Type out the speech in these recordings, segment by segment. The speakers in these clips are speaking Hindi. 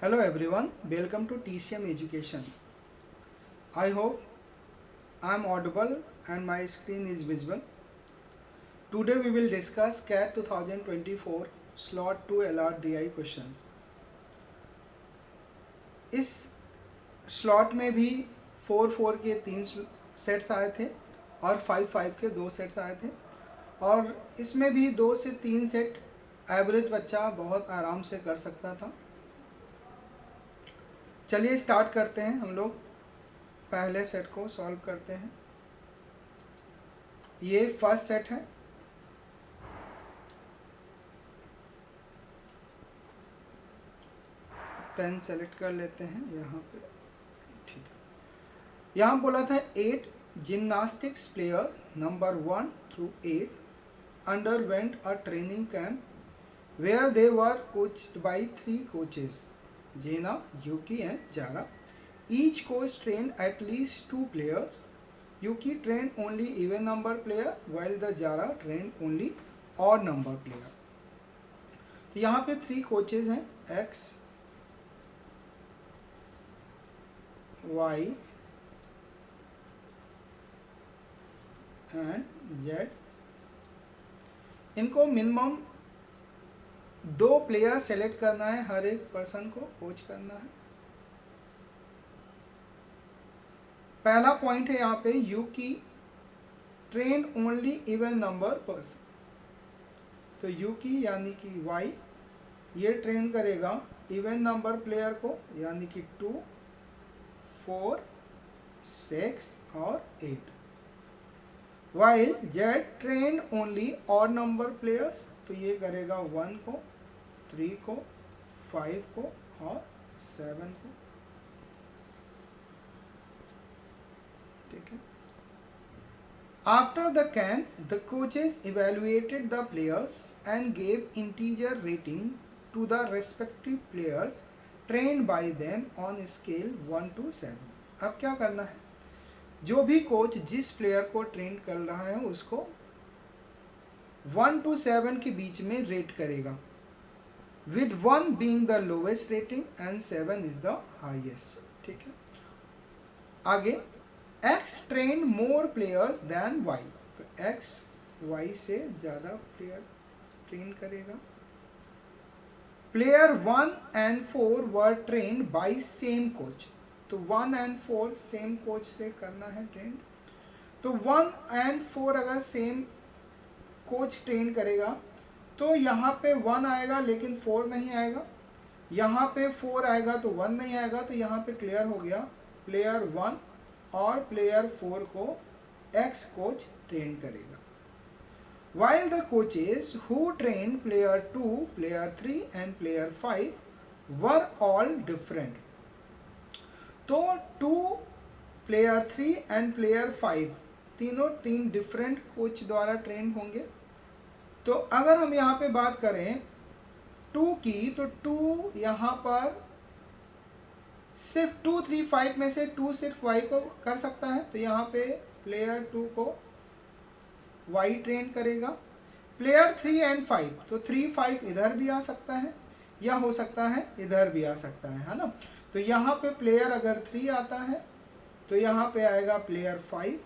Hello everyone, welcome to TCM Education. I hope I am audible and my screen is visible. Today we will discuss CAT 2024 Slot 2 LRDI questions. इस स्लॉट में भी 4 के 3 सेट्स आए थे और 5 के 2 सेट्स आए थे और इसमें भी 2 से 3 सेट एवरेज बच्चा बहुत आराम से कर सकता था। चलिए स्टार्ट करते हैं। हम लोग पहले सेट को सॉल्व करते हैं। ये फर्स्ट सेट है। पेन सेलेक्ट कर लेते हैं यहाँ पे। ठीक है, यहाँ बोला था 8 gymnastics player number 1 through 8 underwent a training camp where they were coached by 3 coaches, Jena, Yuki and Jara. Each coach trained at least 2 players. Yuki trained only even number player while the Jara trained only odd number player. तो यहाँ पे 3 कोचेज हैं, X, Y एंड Z। इनको मिनिमम 2 प्लेयर सेलेक्ट करना है, हर एक पर्सन को कोच करना है। पहला पॉइंट है यहाँ पे यूकी train only even number person. तो यूकी यानी कि वाई ये ट्रेन करेगा इवन नंबर प्लेयर को, यानी कि 2, 4, 6 और 8। While Z train only odd number players, तो ये करेगा 1 को, 3 को, 5 को और 7 को। ठीक है। After the camp, the coaches evaluated the players and gave integer rating to the respective players trained by them on scale 1 to 7. अब क्या करना है, जो भी कोच जिस प्लेयर को ट्रेन कर रहा है उसको 1 to 7 के बीच में रेट करेगा, with 1 being the lowest rating and 7 is the highest. ठीक है। आगे X trained more players than Y, तो X Y से ज़्यादा प्लेयर ट्रेन करेगा। Player 1 and 4 were trained by same coach, तो 1 and 4 सेम कोच से करना है ट्रेन। तो 1 and 4 अगर सेम कोच ट्रेन करेगा तो यहाँ पे 1 आएगा लेकिन 4 नहीं आएगा, यहाँ पे 4 आएगा तो 1 नहीं आएगा। तो यहाँ पे क्लियर हो गया, प्लेयर 1 और प्लेयर 4 को X कोच ट्रेन करेगा। While the coaches who trained player 2, player 3 and player 5 were all different, तो 2, प्लेयर 3 एंड प्लेयर 5 तीनों 3 डिफरेंट कोच द्वारा ट्रेन होंगे। तो अगर हम यहाँ पे बात करें 2 की, तो 2 यहाँ पर सिर्फ 2, 3, 5 में से 2 सिर्फ Y को कर सकता है, तो यहाँ पे प्लेयर 2 को Y ट्रेन करेगा। प्लेयर 3 एंड 5, तो 3, 5 इधर भी आ सकता है या हो सकता है इधर भी आ सकता है ना। तो यहाँ पे प्लेयर अगर 3 आता है तो यहाँ पे आएगा प्लेयर 5,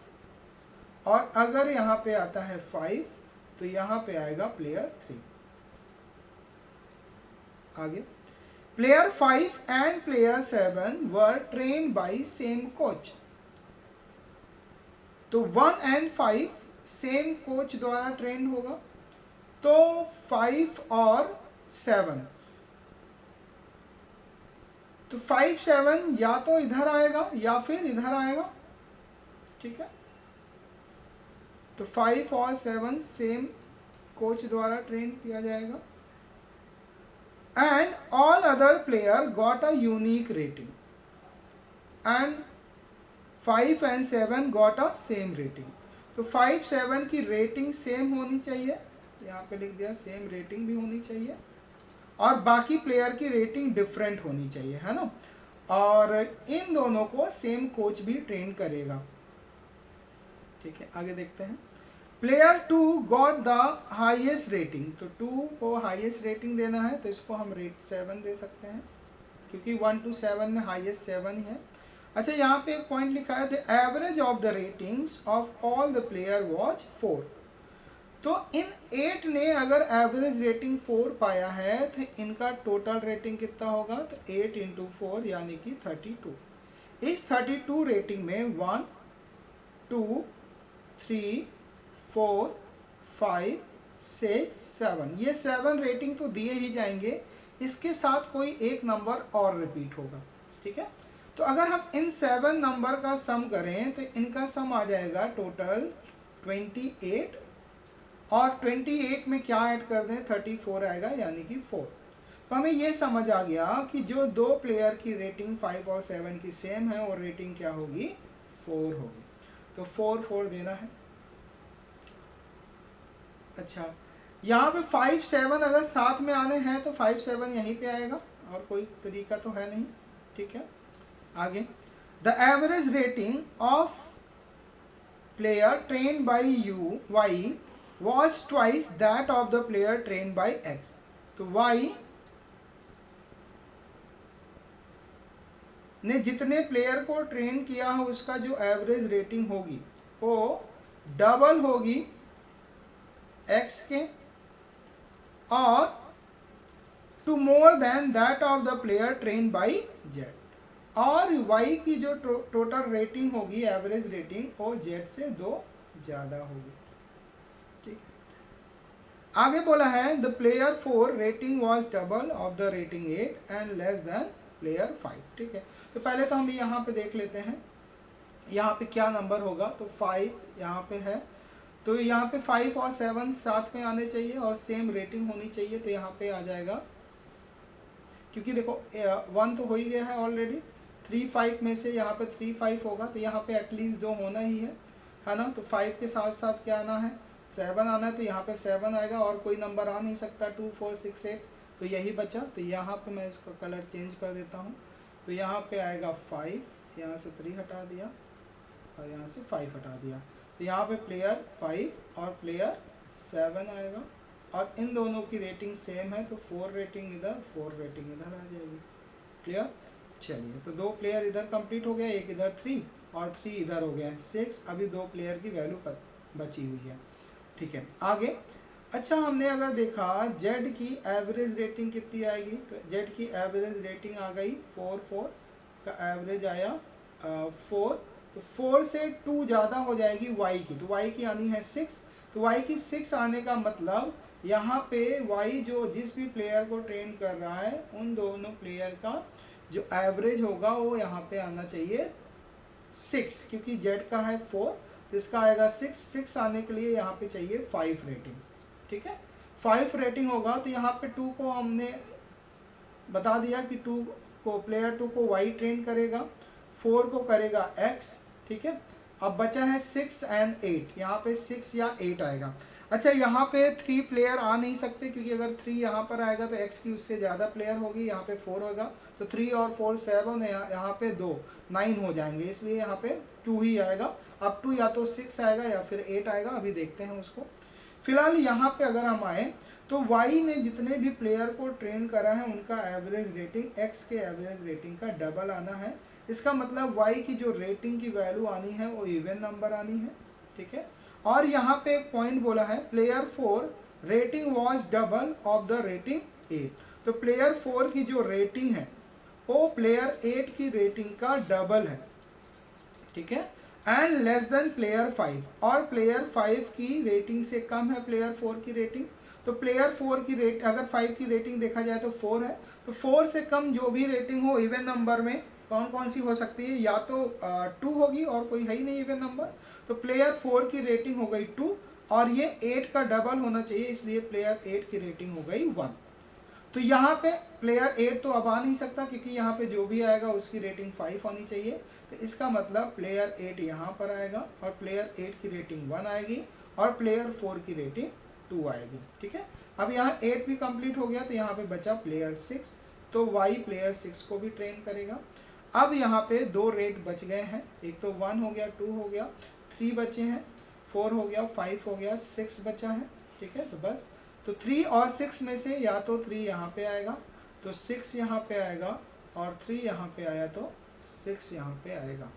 और अगर यहाँ पे आता है 5 तो यहाँ पे आएगा प्लेयर 3। आगे player 5 and player 7 were train by same coach, तो 1 एंड 5 सेम कोच द्वारा ट्रेन होगा। तो 5 और 7, तो 5, 7 या तो इधर आएगा या फिर इधर आएगा। ठीक है। तो 5 और 7 सेम कोच द्वारा ट्रेन किया जाएगा। And all other player got a unique rating and 5 and 7 got a same rating. तो 5, 7 की रेटिंग सेम होनी चाहिए, यहाँ पे लिख दिया सेम रेटिंग भी होनी चाहिए, और बाकी प्लेयर की रेटिंग डिफरेंट होनी चाहिए, है ना। और इन दोनों को सेम कोच भी ट्रेन करेगा। ठीक है, आगे देखते हैं। Player 2 got the highest rating, तो 2 को हाईएस्ट रेटिंग देना है तो इसको हम रेट 7 दे सकते हैं। क्योंकि 1 to 7 में हाईएस्ट 7 ही है। अच्छा, यहाँ पे एक पॉइंट लिखा है the average of the ratings of all the player was 4। तो इन 8 ने अगर एवरेज रेटिंग 4 पाया है तो इनका टोटल रेटिंग कितना होगा, तो 8 इंटू 4 यानी कि 32। इस 32 रेटिंग में 1 2 3 4 5 6 7, ये 7 रेटिंग तो दिए ही जाएंगे, इसके साथ कोई एक नंबर और रिपीट होगा। ठीक है, तो अगर हम इन 7 नंबर का सम करें तो इनका सम आ जाएगा टोटल 28, और 28 में क्या ऐड कर दें, 34 आएगा यानी कि 4। तो हमें ये समझ आ गया कि जो दो प्लेयर की रेटिंग 5 और 7 की सेम है और रेटिंग क्या होगी, 4 होगी। तो 4 4 देना है। अच्छा, यहाँ पे 5 7 अगर साथ में आने हैं तो 5 7 यहीं पे आएगा, और कोई तरीका तो है नहीं। ठीक है, आगे the average rating of player train by you why was twice that of the player train by x. तो वाई ने जितने प्लेयर को ट्रेन किया हो उसका जो एवरेज रेटिंग होगी वो डबल होगी एक्स के, और to more than that of the player train by Z. और y की जो टोटल रेटिंग होगी, एवरेज रेटिंग, वो z से 2 ज़्यादा होगी। ठीक है, आगे बोला है the player 4 rating was double of the rating 8 and less than player 5। ठीक है, तो पहले तो हम यहाँ पे देख लेते हैं यहाँ पे क्या नंबर होगा। तो 5 यहाँ पे है, तो यहाँ पे 5 और 7 साथ में आने चाहिए और सेम रेटिंग होनी चाहिए। तो यहाँ पे आ जाएगा, क्योंकि देखो 1 तो हो ही गया है ऑलरेडी, 3 5 में से यहाँ पे 3 5 होगा, तो यहाँ पे एटलीस्ट 2 होना ही है ना। तो 5 के साथ साथ क्या आना है, 7 आना है, तो यहाँ पे 7 आएगा और कोई नंबर आ नहीं सकता। 2 4 6 8, तो यही बचा। तो यहाँ पे मैं इसका कलर चेंज कर देता हूँ। तो यहाँ पे आएगा 5, यहाँ से 3 हटा दिया और यहाँ से 5 हटा दिया। तो यहाँ पे प्लेयर 5 और प्लेयर 7 आएगा, और इन दोनों की रेटिंग सेम है, तो 4 रेटिंग इधर 4 रेटिंग इधर आ जाएगी। क्लियर? चलिए, तो 2 प्लेयर इधर कंप्लीट हो गया, एक इधर 3 और 3 इधर हो गया 6। अभी 2 प्लेयर की वैल्यू बची हुई है। ठीक है, आगे। अच्छा, हमने अगर देखा जेड की एवरेज रेटिंग कितनी आएगी, तो जेड की एवरेज रेटिंग आ गई 4 4 का एवरेज आया 4। तो 4 से 2 ज़्यादा हो जाएगी वाई की, तो वाई की आनी है 6। तो वाई की 6 आने का मतलब यहाँ पे वाई जो जिस भी प्लेयर को ट्रेन कर रहा है उन दोनों प्लेयर का जो एवरेज होगा वो यहाँ पे आना चाहिए 6, क्योंकि जेड का है 4, तो इसका आएगा 6। 6 आने के लिए यहाँ पे चाहिए 5 रेटिंग। ठीक है, 5 रेटिंग होगा, तो यहाँ पे 2 को हमने बता दिया कि 2 को प्लेयर 2 को वाई ट्रेन करेगा, 4 को करेगा एक्स। ठीक है, अब बचा है 6 एंड 8, यहाँ पे 6 या 8 आएगा। अच्छा, यहाँ पे 3 प्लेयर आ नहीं सकते, क्योंकि अगर 3 यहाँ पर आएगा तो x की उससे ज़्यादा प्लेयर होगी, यहाँ पे 4 होगा, तो 3 और 4 7, यहाँ पे 2 9 हो जाएंगे, इसलिए यहाँ पे 2 ही आएगा। अब 2 या तो 6 आएगा या फिर 8 आएगा, अभी देखते हैं उसको। फिलहाल यहाँ पे अगर हम आए तो y ने जितने भी प्लेयर को ट्रेन करा है उनका एवरेज रेटिंग x के एवरेज रेटिंग का डबल आना है। इसका मतलब y की जो रेटिंग की वैल्यू आनी है वो इवन नंबर आनी है। ठीक है, और यहाँ पे एक पॉइंट बोला है player 4 rating was double of the rating 8। तो प्लेयर 4 की जो रेटिंग है वो प्लेयर 8 की रेटिंग का डबल है। ठीक है, एंड लेस देन प्लेयर 5, और प्लेयर 5 की रेटिंग से कम है प्लेयर 4 की रेटिंग। तो प्लेयर 4 की रेट अगर 5 की रेटिंग देखा जाए तो 4 है, तो 4 से कम जो भी रेटिंग हो इवन नंबर में कौन कौन सी हो सकती है, या तो 2 होगी और कोई है ही नहीं इवन नंबर, तो प्लेयर 4 की रेटिंग हो गई 2, और ये 8 का डबल होना चाहिए, इसलिए प्लेयर 8 की रेटिंग हो गई 1। तो यहाँ पे प्लेयर 8 तो अब आ नहीं सकता, क्योंकि यहाँ पे जो भी आएगा उसकी रेटिंग 5 होनी चाहिए। तो इसका मतलब प्लेयर 8 यहाँ पर आएगा और प्लेयर 8 की रेटिंग 1 आएगी और प्लेयर 4 की रेटिंग 2 आएगी। ठीक है, अब यहाँ 8 भी कंप्लीट हो गया, तो यहाँ पे बचा प्लेयर 6, तो y प्लेयर 6 को भी ट्रेन करेगा। अब यहाँ पे 2 रेट बच गए हैं, एक तो 1 हो गया, 2 हो गया, 3 बचे हैं, 4 हो गया, 5 हो गया, 6 बचा है। ठीक है, तो बस, तो 3 और 6 में से या तो 3 यहाँ पे आएगा, तो 6 यहाँ पे आएगा और 3 यहाँ पे आया तो 6 यहाँ पे आएगा।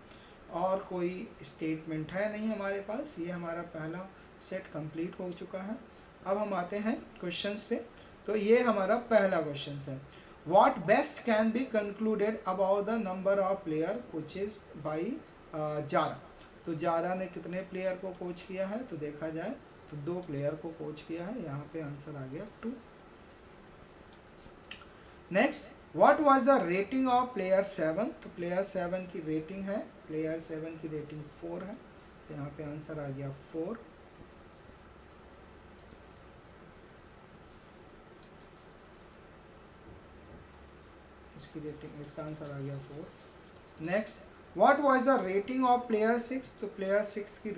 और कोई स्टेटमेंट है नहीं हमारे पास। ये हमारा पहला सेट कंप्लीट हो चुका है। अब हम आते हैं क्वेश्चंस पे। तो ये हमारा पहला क्वेश्चन है, what best can be concluded about the number of player coaches by Zara. तो जारा ने कितने प्लेयर को कोच किया है, तो देखा जाए तो 2 प्लेयर को कोच किया है। यहाँ पे आंसर आ गया 2। Next, what was the rating of player 7। तो प्लेयर 7 की रेटिंग है, प्लेयर 7 की रेटिंग 4 है। तो यहाँ पे आंसर आ गया 4। इसकी रेटिंग, इसका आंसर आ गया 4। Next, what was the rating of player 6। तो प्लेयर 6 की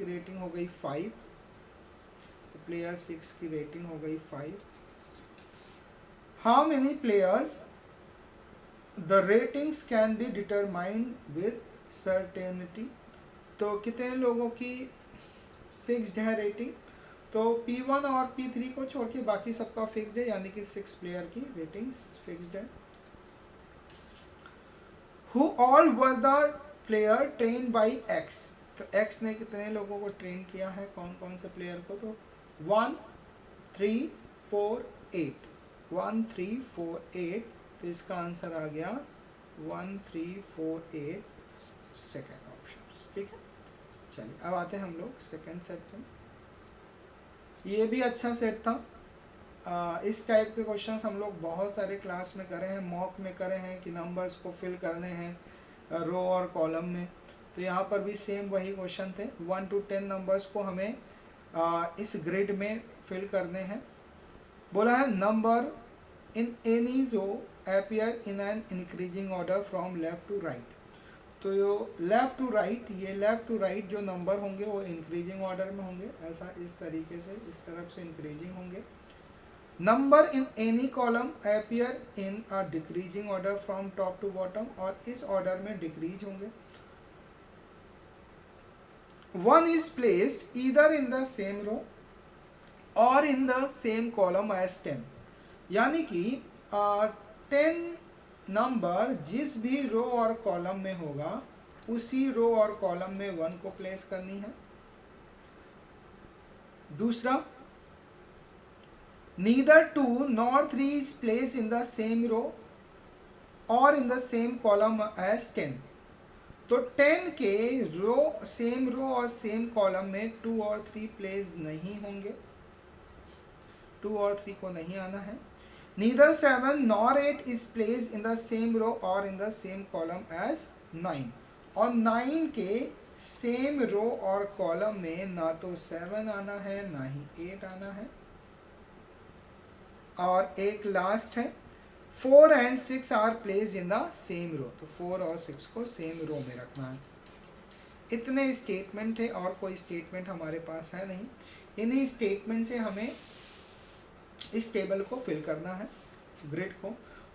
रेटिंग हो गई 5। तो प्लेयर 6 की रेटिंग हो गई 5। How many players the ratings can be determined with certainty. तो कितने लोगों की फिक्स्ड है रेटिंग, तो P1 और P3 को छोड़ के बाकी सबका फिक्स्ड है, यानी कि 6 प्लेयर की रेटिंग्स फिक्स्ड है। Who all were the player train by X। तो X ने कितने लोगों को ट्रेन किया है, कौन कौन से प्लेयर को, तो 1 3 4 8 1 3 4 8। तो इसका आंसर आ गया 1 3 4 8 सेकेंड ऑप्शन। ठीक है, चलिए अब आते हैं हम लोग सेकेंड सेट पे। ये भी अच्छा सेट था। इस टाइप के क्वेश्चंस हम लोग बहुत सारे क्लास में करे हैं, मॉक में करे हैं कि नंबर्स को फिल करने हैं रो और कॉलम में। तो यहाँ पर भी सेम वही क्वेश्चन थे। 1 to 10 नंबर्स को हमें इस ग्रिड में फिल करने हैं। बोला है number in any row appear in an increasing order from left to right. तो लेफ़्ट टू राइट, ये लेफ़्ट टू राइट जो नंबर होंगे वो इंक्रीजिंग ऑर्डर में होंगे, ऐसा इस तरीके से इस तरफ से इंक्रीजिंग होंगे। Number in any column appear in a decreasing order from top to bottom, और इस ऑर्डर में डिक्रीज होंगे। 1 is placed either in the same row और in the same column as 10, यानी कि 10 नंबर जिस भी रो और कॉलम में होगा उसी रो और कॉलम में 1 को प्लेस करनी है। दूसरा, neither 2 nor 3 is placed in the same row or in the same column as 10। तो 10 के सेम रो और सेम कॉलम में 2 और 3 प्लेस नहीं होंगे, 2 और 3 को नहीं आना है। Neither 7 nor 8 is placed in the same row or in the same column as 9। और 9 के सेम रो और कॉलम में ना तो 7 आना है ना ही 8 आना है। और एक लास्ट है, 4 and 6 are placed in the same row। तो 4 और 6 को सेम रो में रखना है। इतने स्टेटमेंट थे और कोई स्टेटमेंट हमारे पास है नहीं। इन्हीं स्टेटमेंट से हमें इस टेबल को फिल करना है, ग्रिड को।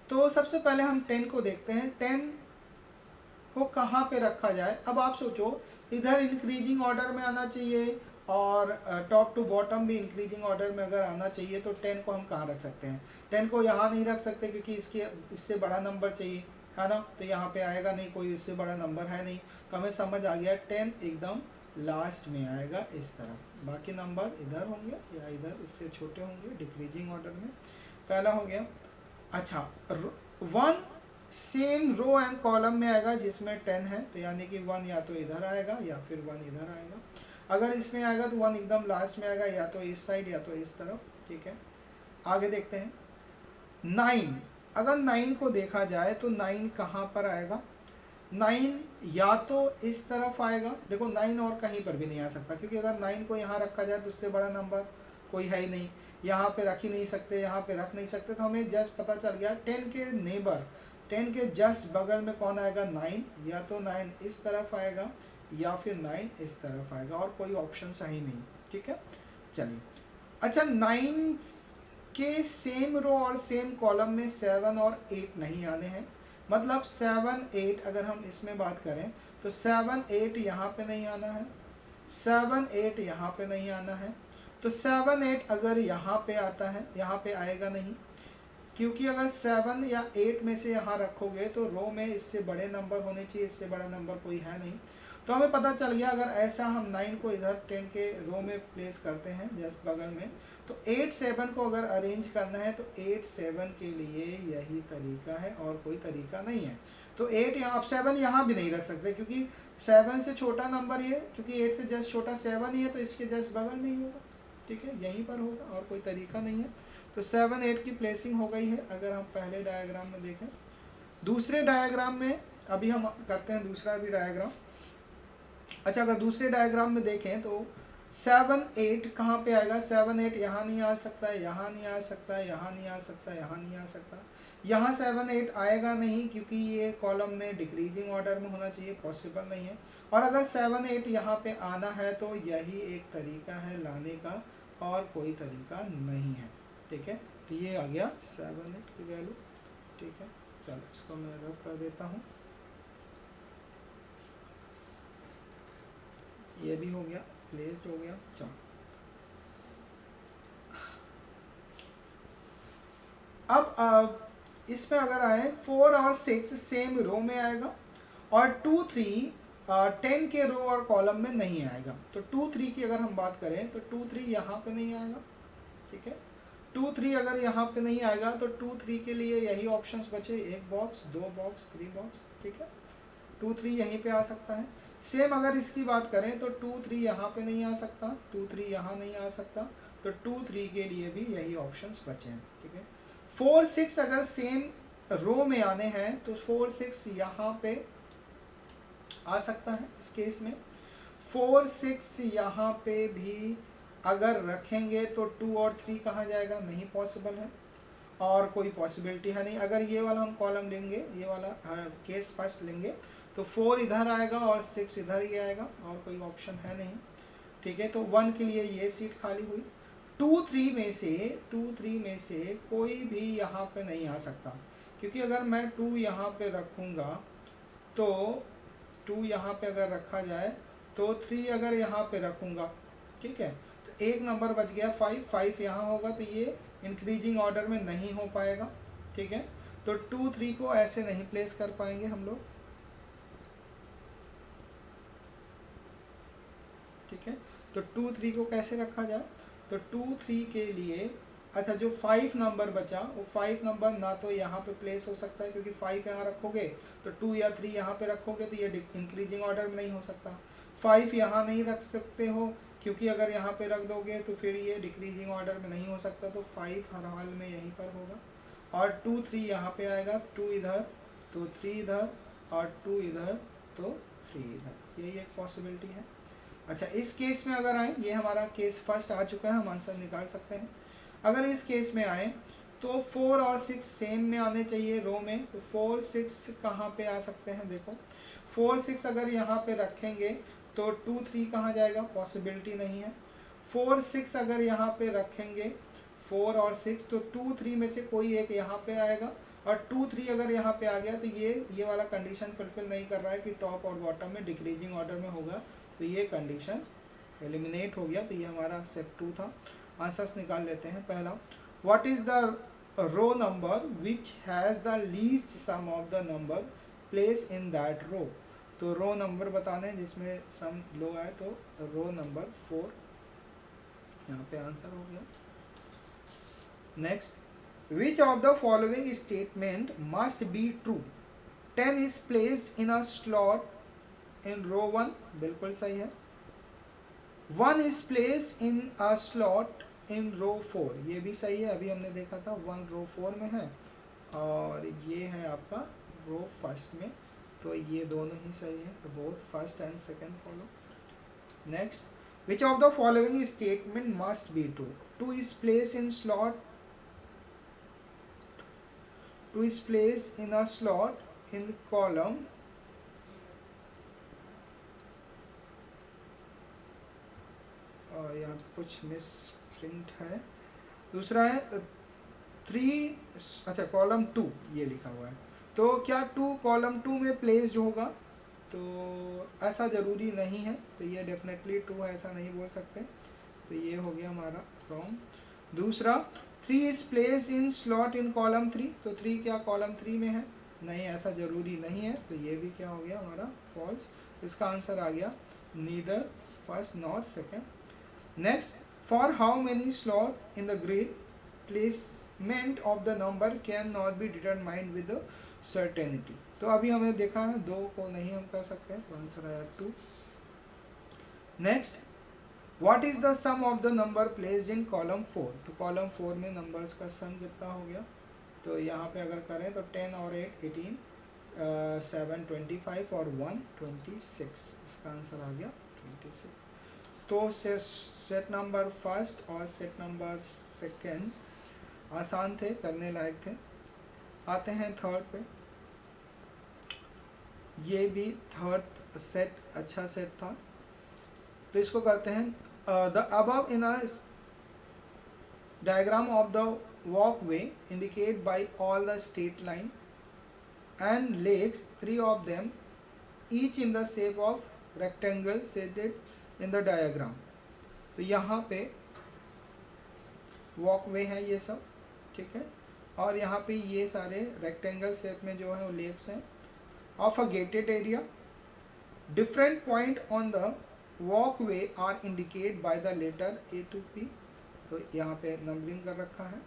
तो सबसे पहले हम 10 को देखते हैं, 10 को कहाँ पे रखा जाए। अब आप सोचो, इधर इंक्रीजिंग ऑर्डर में आना चाहिए और टॉप टू बॉटम भी इंक्रीजिंग ऑर्डर में अगर आना चाहिए, तो 10 को हम कहाँ रख सकते हैं। 10 को यहाँ नहीं रख सकते क्योंकि इससे बड़ा नंबर चाहिए, है ना। तो यहाँ पे आएगा नहीं, कोई इससे बड़ा नंबर है नहीं। तो हमें समझ आ गया 10 एकदम लास्ट में आएगा इस तरफ, बाकी नंबर इधर होंगे या इधर इससे छोटे होंगे डिक्रीजिंग ऑर्डर में। पहला हो गया। अच्छा, 1 सेम रो एंड कॉलम में आएगा जिसमें 10 है, तो यानी कि 1 या तो इधर आएगा या फिर 1 इधर आएगा। अगर इसमें आएगा तो 1 एकदम लास्ट में आएगा, या तो इस साइड या तो इस तरफ। ठीक है, आगे देखते हैं। 9, अगर 9 को देखा जाए तो 9 कहाँ पर आएगा। 9 या तो इस तरफ आएगा, देखो 9 और कहीं पर भी नहीं आ सकता, क्योंकि अगर 9 को यहाँ रखा जाए तो उससे बड़ा नंबर कोई है ही नहीं। यहाँ पे रख ही नहीं सकते, यहाँ पे रख नहीं सकते। तो हमें जस्ट पता चल गया 10 के नेबर, 10 के जस्ट बगल में कौन आएगा, 9। या तो 9 इस तरफ आएगा या फिर 9 इस तरफ आएगा, और कोई ऑप्शन सही नहीं। ठीक है, चलिए। अच्छा, 9 के सेम रो और सेम कॉलम में 7 और 8 नहीं आने हैं। मतलब 7 8 अगर हम इसमें बात करें तो 7 8 यहाँ पे नहीं आना है, 7 8 यहाँ पे नहीं आना है। तो 7 8 अगर यहाँ पे आता है, यहाँ पे आएगा नहीं। क्योंकि अगर 7 या 8 में से यहाँ रखोगे तो रो में इससे बड़े नंबर होने चाहिए, इससे बड़ा नंबर कोई है नहीं। तो हमें पता चल गया अगर ऐसा हम 9 को इधर 10 के रो में प्लेस करते हैं जस्ट बगल में, तो 8 7 को अगर अरेंज करना है तो 8 7 के लिए यही तरीका है और कोई तरीका नहीं है। तो 8 यहाँ, अब 7 यहाँ भी नहीं रख सकते क्योंकि 7 से छोटा नंबर ये, क्योंकि 8 से जस्ट छोटा 7 ही है, तो इसके जस्ट बगल में ही होगा, ठीक है, यहीं पर होगा और कोई तरीका नहीं है। तो 7 8 की प्लेसिंग हो गई है। अगर हम पहले डायग्राम में देखें, दूसरे डायग्राम में अभी हम करते हैं दूसरा भी डायग्राम। अच्छा, अगर दूसरे डायग्राम में देखें तो 7 8 कहाँ पे आएगा? 7 8 यहाँ नहीं आ सकता है, यहाँ नहीं आ सकता है, यहाँ नहीं आ सकता है, यहाँ नहीं आ सकता। यहाँ 7 8 आएगा नहीं क्योंकि ये कॉलम में डिक्रीजिंग ऑर्डर में होना चाहिए, पॉसिबल नहीं है। और अगर 7 8 यहाँ पे आना है तो यही एक तरीका है लाने का और कोई तरीका नहीं है, ठीक है। तो ये आ गया 7 8 की वैल्यू, ठीक है। चलो इसको मैं रब कर देता हूँ, ये भी हो गया, प्लेस्ड हो गया। चलो अब इसमें अगर आए 4 और 6 सेम रो में आएगा और 2 3 10 के रो और कॉलम में नहीं आएगा। तो 2 3 की अगर हम बात करें तो 2 3 यहाँ पे नहीं आएगा, ठीक है। 2 3 अगर यहाँ पे नहीं आएगा तो 2 3 के लिए यही ऑप्शंस बचे, 1 बॉक्स 2 बॉक्स 3 बॉक्स, ठीक है। 2 3 यहीं पे आ सकता है। सेम अगर इसकी बात करें तो 2 3 यहाँ पे नहीं आ सकता, 2 3 यहाँ नहीं आ सकता, तो 2 3 के लिए भी यही ऑप्शंस बचे हैं, ठीक है। 4 6 अगर सेम रो में आने हैं तो 4 6 यहाँ पे आ सकता है इस केस में। 4 6 यहाँ पे भी अगर रखेंगे तो 2 और 3 कहाँ जाएगा? नहीं पॉसिबल है और कोई पॉसिबिलिटी है नहीं। अगर ये वाला हम कॉलम लेंगे, ये वाला केस फर्स्ट लेंगे, तो 4 इधर आएगा और 6 इधर ही आएगा और कोई ऑप्शन है नहीं, ठीक है। तो 1 के लिए ये सीट खाली हुई। 2 3 में से कोई भी यहाँ पे नहीं आ सकता, क्योंकि अगर मैं 2 यहाँ पे रखूँगा तो 2 यहाँ पे अगर रखा जाए तो 3 अगर यहाँ पे रखूँगा, ठीक है, तो एक नंबर बच गया 5 5 यहाँ होगा, तो ये इंक्रीजिंग ऑर्डर में नहीं हो पाएगा, ठीक है। तो 2 3 को ऐसे नहीं प्लेस कर पाएंगे हम लोग, ठीक है। तो 2 3 को कैसे रखा जाए? तो 2 3 के लिए अच्छा, जो 5 नंबर बचा वो 5 नंबर ना तो यहाँ पे प्लेस हो सकता है क्योंकि 5 यहाँ रखोगे तो 2 या 3 यहाँ पे रखोगे तो ये इंक्रीजिंग ऑर्डर में नहीं हो सकता। 5 यहाँ नहीं रख सकते हो क्योंकि अगर यहाँ पे रख दोगे तो फिर ये डिक्रीजिंग ऑर्डर में नहीं हो सकता, तो 5 हर हाल में यहीं पर होगा। और 2 3 यहाँ पे आएगा, 2 इधर तो 3 इधर और 2 इधर तो 3 इधर, यही एक पॉसिबिलिटी है। अच्छा, इस केस में अगर आए, ये हमारा केस फर्स्ट आ चुका है, हम आंसर निकाल सकते हैं। अगर इस केस में आए तो 4 और 6 सेम में आने चाहिए रो में, तो 4 6 कहाँ पे आ सकते हैं? देखो 4 6 अगर यहाँ पे रखेंगे तो 2 3 कहाँ जाएगा? पॉसिबिलिटी नहीं है। 4 6 अगर यहाँ पे रखेंगे 4 और 6 तो 2 3 में से कोई एक यहाँ पे आएगा, और 2 3 अगर यहाँ पे आ गया तो ये वाला कंडीशन फुलफिल नहीं कर रहा है कि टॉप और बॉटम में डिक्रीजिंग ऑर्डर में होगा, तो ये कंडीशन एलिमिनेट हो गया। तो ये हमारा स्टेप 2 था। आंसर्स निकाल लेते हैं। पहला, what is the row number which has the least sum of the number place in that row. तो रो नंबर बताने जिसमें सम लो आए, तो रो नंबर 4 यहाँ पे आंसर हो गया। Next, which of the following statement must be true? 10 is placed in a slot in row 1, बिल्कुल सही है। 1 is place in a slot in row 4, ये भी सही है, अभी हमने देखा था 1 रो 4 में है और ये है आपका रो फर्स्ट में, तो ये दोनों ही सही है, तो both first and second follow. Next, which of the following statement must be true? 2 is place in slot, 2 is placed in a slot in column यहाँ कुछ मिस प्रिंट है। दूसरा है 3, अच्छा कॉलम 2 ये लिखा हुआ है, तो क्या 2 कॉलम 2 में प्लेस्ड होगा? तो ऐसा ज़रूरी नहीं है, तो ये डेफिनेटली ट्रू है, ऐसा नहीं बोल सकते, तो ये हो गया हमारा रॉन्ग। दूसरा, 3 is place in slot in column 3, तो 3 क्या कॉलम 3 में है? नहीं, ऐसा जरूरी नहीं है, तो ये भी क्या हो गया हमारा फॉल्स। इसका आंसर आ गया neither first nor second. Next, for how many slot in the grid placement of the number can not be determined with certainty. तो अभी हमें देखा है 2 को नहीं हम कर सकते, तो आंसर आया 2। Next, what is the sum of the number placed in column 4, तो कॉलम 4 में नंबर्स का सम कितना हो गया? तो यहाँ पे अगर करें तो 10 और 8 18, 7 25 और 1 26, इसका आंसर आ गया 26। तो सेट नंबर फर्स्ट और सेट नंबर सेकंड आसान थे, करने लायक थे। आते हैं थर्ड पे। ये भी थर्ड सेट अच्छा सेट था, तो इसको करते हैं। The above in a diagram of the walkway indicate by all the straight line and lakes, 3 of them each in the shape of rectangle shaded in the diagram। तो यहाँ पे वॉकवे है ये सब, ठीक है, और यहाँ पे ये सारे रेक्टेंगल शेप में जो है वो लेक्स हैं of a gated area. Different point on the walkway are indicate by the letter A to P, तो यहाँ पे नंबरिंग कर रखा है।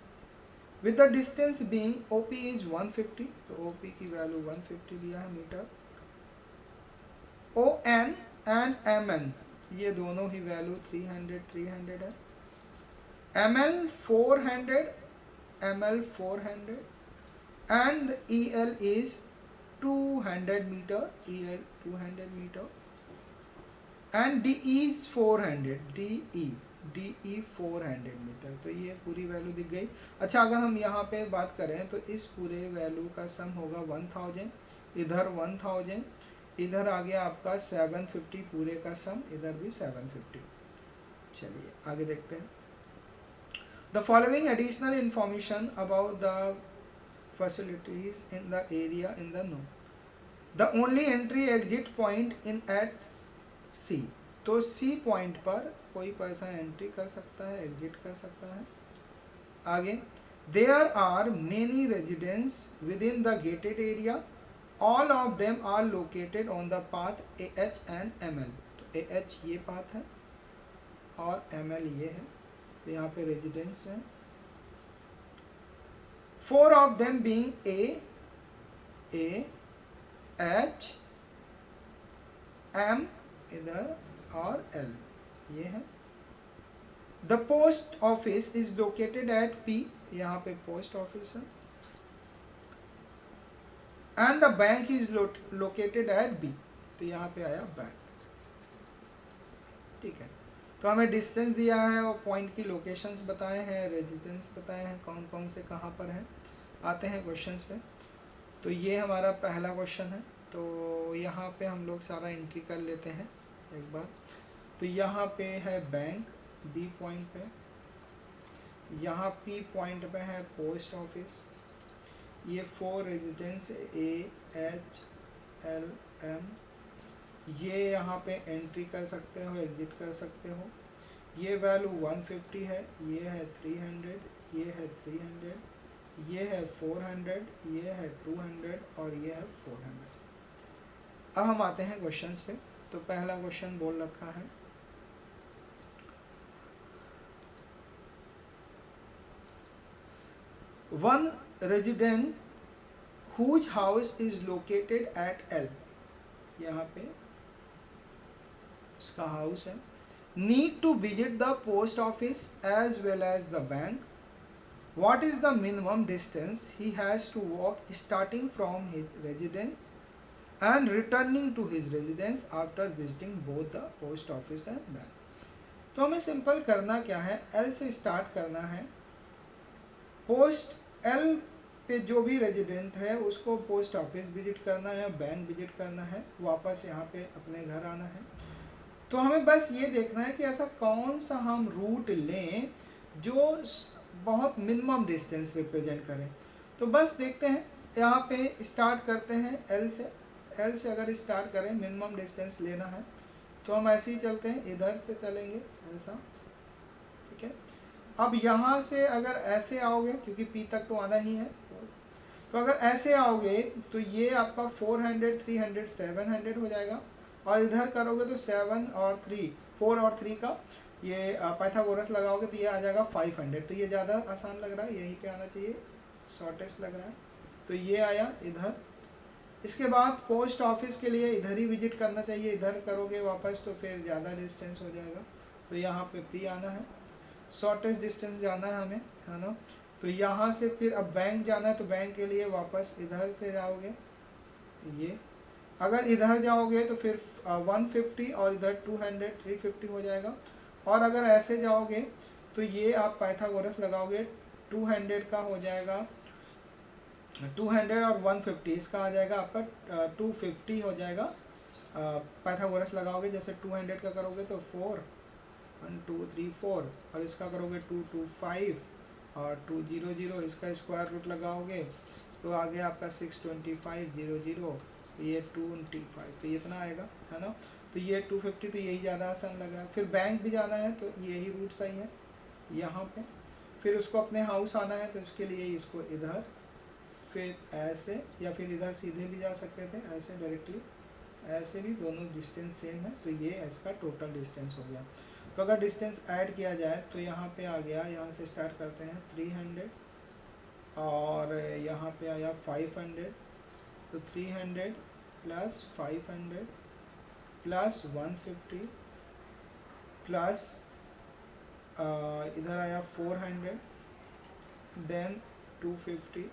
With the distance being OP is 150, तो OP की वैल्यू 150 दिया है मीटर। ON एंड MN ये दोनों ही वैल्यू 300 300 है। ML 400 ML 400 and EL is 200 metre, EL 200 metre and DE is 400, DE 400 metre. तो ये पूरी वैल्यू दिख गई। अच्छा, अगर हम यहाँ पे बात करें तो इस पूरे वैल्यू का सम होगा 1000, इधर 1000, इधर आ गया आपका 750, पूरे का सम इधर भी 750। चलिए आगे देखते हैं। The following additional information about the facilities in the area in the no. The only entry exit point in at C, तो C पॉइंट पर कोई पर्सन एंट्री कर सकता है, एग्जिट कर सकता है। आगे, there are many residence within the gated area, all of them are located on the path AH and ML, तो AH ये पाथ है और ML ये है, तो यहाँ पे रेजिडेंस है। 4 of them being A, H, M इधर और L ये है। The post office is located eight P, यहाँ पे पोस्ट ऑफिस है। And the bank is located eight B, तो यहाँ पे आया बैंक, ठीक है। तो हमें डिस्टेंस दिया है और पॉइंट की लोकेशंस बताए हैं, रेजिडेंस बताए हैं, कौन कौन से कहाँ पर हैं। आते हैं क्वेश्चंस पे। तो ये हमारा पहला क्वेश्चन है, तो यहाँ पे हम लोग सारा एंट्री कर लेते हैं एक बार। तो यहाँ पे है बैंक B पॉइंट पे, यहाँ P पॉइंट पे है पोस्ट ऑफिस, ये 4 residence A, H, L, M, ये यहाँ पे एंट्री कर सकते हो, एग्जिट कर सकते हो। ये वैल्यू 150 है, ये है 300, ये है 300, ये है 400, ये है 200 और ये है 400। अब हम आते हैं क्वेश्चंस पे। तो पहला क्वेश्चन बोल रखा है, one resident whose house is located at L, यहाँ पे उसका हाउस है, need to visit the post office as well as the bank. What is the minimum distance he has to walk starting from his residence and returning to his residence after visiting both the post office and bank? तो हमें सिंपल करना क्या है, L से स्टार्ट करना है। पोस्ट L पे जो भी रेजिडेंट है उसको पोस्ट ऑफिस विजिट करना है, बैंक विजिट करना है, वापस यहाँ पे अपने घर आना है। तो हमें बस ये देखना है कि ऐसा कौन सा हम रूट लें जो बहुत मिनिमम डिस्टेंस रिप्रेजेंट करें। तो बस देखते हैं, यहाँ पे स्टार्ट करते हैं L से। L से अगर स्टार्ट करें, मिनिमम डिस्टेंस लेना है, तो हम ऐसे ही चलते हैं, इधर से चलेंगे ऐसा, ठीक है। अब यहाँ से अगर ऐसे आओगे, क्योंकि पी तक तो आना ही है, तो अगर ऐसे आओगे तो ये आपका 400 300 700 हो जाएगा, और इधर करोगे तो 7 और 3 4 और 3 का ये पाइथागोरस लगाओगे तो ये आ जाएगा 500। तो ये ज़्यादा आसान लग रहा है, यहीं पे आना चाहिए, शॉर्टेस्ट लग रहा है, तो ये आया इधर। इसके बाद पोस्ट ऑफिस के लिए इधर ही विजिट करना चाहिए, इधर करोगे वापस तो फिर ज़्यादा डिस्टेंस हो जाएगा, तो यहाँ पे पी आना है, शॉर्टेस्ट डिस्टेंस जाना है हमें, है ना। तो यहाँ से फिर अब बैंक जाना है, तो बैंक के लिए वापस इधर से जाओगे, ये अगर इधर जाओगे तो फिर 150 और इधर 200 350 हो जाएगा। और अगर ऐसे जाओगे तो ये आप पाइथागोरस लगाओगे, 200 का हो जाएगा, 200 और 150 इसका आ जाएगा आपका 250 हो जाएगा। पाइथागोरस लगाओगे, जैसे 200 का करोगे तो 4 1 2 3 4, और इसका करोगे 2 2 5 और 2 0 0, इसका स्क्वायर रूट लगाओगे तो आ गया आपका 625 0 0, ये 25, तो ये इतना आएगा, है ना। तो ये 250, तो यही ज़्यादा आसान लग रहा है। फिर बैंक भी जाना है तो यही रूट सही है यहाँ पे। फिर उसको अपने हाउस आना है तो इसके लिए इसको इधर, फिर ऐसे, या फिर इधर सीधे भी जा सकते थे, ऐसे डायरेक्टली, ऐसे भी, दोनों डिस्टेंस सेम है, तो ये इसका टोटल डिस्टेंस हो गया। तो अगर डिस्टेंस ऐड किया जाए तो यहाँ पे आ गया, यहाँ से स्टार्ट करते हैं 300 और यहाँ पे आया 500, तो 300 प्लस 500 प्लस 150 प्लस इधर आया 400, देन 250,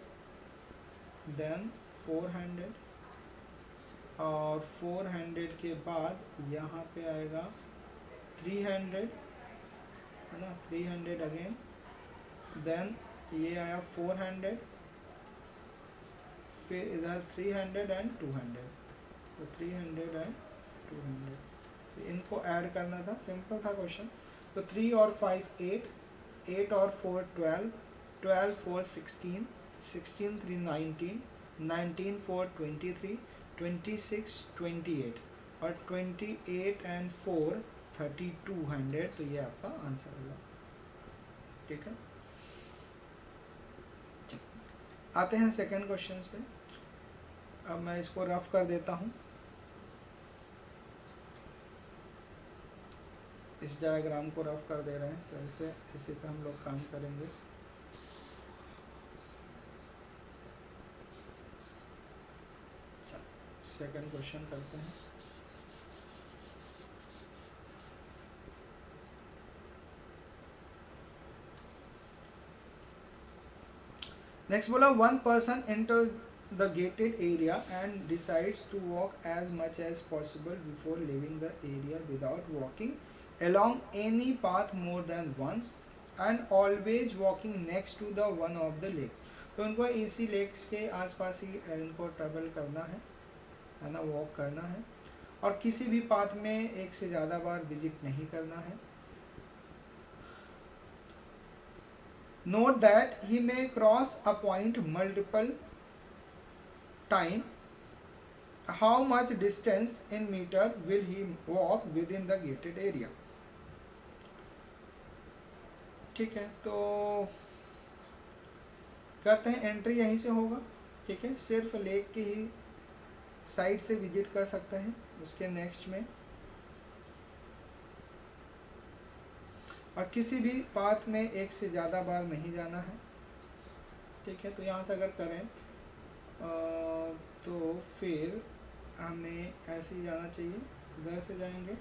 देन 400, और 400 के बाद यहाँ पे आएगा 300, है ना, 300 अगेन, देन ये आया 400, फिर इधर 300 एंड 200, तो 300 एंड 200, तो इनको ऐड करना था, सिंपल था क्वेश्चन। तो 3 और 5 8, 8 और 4 12, 12 4 16, 16 3 19, 19 4 23, 26 28, और 28 एंड 4 3200, तो ये आपका आंसर होगा, ठीक है। आते हैं सेकंड क्वेश्चन पे। अब मैं इसको रफ कर देता हूँ, इस डायग्राम को रफ कर दे रहे हैं, तो ऐसे इसी पे हम लोग काम करेंगे। सेकंड क्वेश्चन करते हैं। नेक्स्ट बोला, one person enter the gated area and decides to walk as much as possible before leaving the area without walking along any path more than once and always walking next to the one of the lakes। तो उनको इसी लेक्स के आसपास ही इनको ट्रेवल करना है ना, वॉक करना है, और किसी भी पाथ में एक से ज़्यादा बार विजिट नहीं करना है। Note that he may cross a point multiple time, how much distance in metre will he walk within the gated area. ठीक है, तो करते हैं, एंट्री यहीं से होगा, ठीक है, सिर्फ लेक की ही साइड से विजिट कर सकते हैं, उसके नेक्स्ट में, और किसी भी पाथ में एक से ज़्यादा बार नहीं जाना है, ठीक है। तो यहाँ से अगर करें तो फिर हमें ऐसे ही जाना चाहिए, इधर से जाएंगे,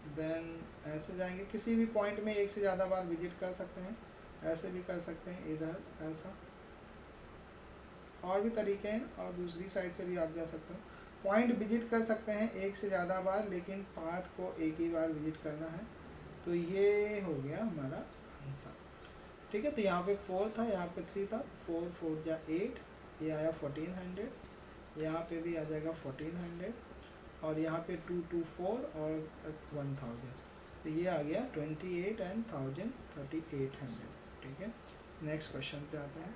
देन ऐसे जाएंगे, किसी भी पॉइंट में एक से ज़्यादा बार विजिट कर सकते हैं, ऐसे भी कर सकते हैं, इधर ऐसा, और भी तरीके हैं, और दूसरी साइड से भी आप जा सकते हो। पॉइंट विजिट कर सकते हैं एक से ज़्यादा बार, लेकिन पाथ को एक ही बार विजिट करना है, तो ये हो गया हमारा आंसर, ठीक है। तो यहाँ पे 4 था, यहाँ पे 3 था, 4 4 जा 8, ये आया 1400, यहाँ पे भी आ जाएगा 1400, और यहाँ पे 2 2 4 और 1000, तो ये आ गया 28 एंड 1000 3800, ठीक है। नेक्स्ट क्वेश्चन पे आते हैं।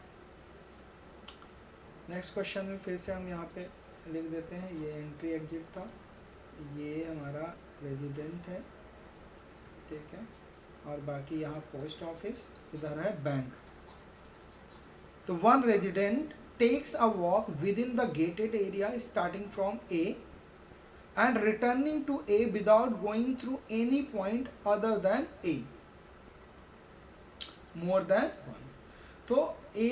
नेक्स्ट क्वेश्चन में फिर से हम यहाँ पे लिख देते हैं, ये एंट्री एग्जिट था, ये हमारा रेजिडेंट है, ठीक है, और बाकी यहाँ पोस्ट ऑफिस, इधर है बैंक। तो one resident takes a walk within the gated area starting from A and returning to A without going through any point other than A more than once। तो A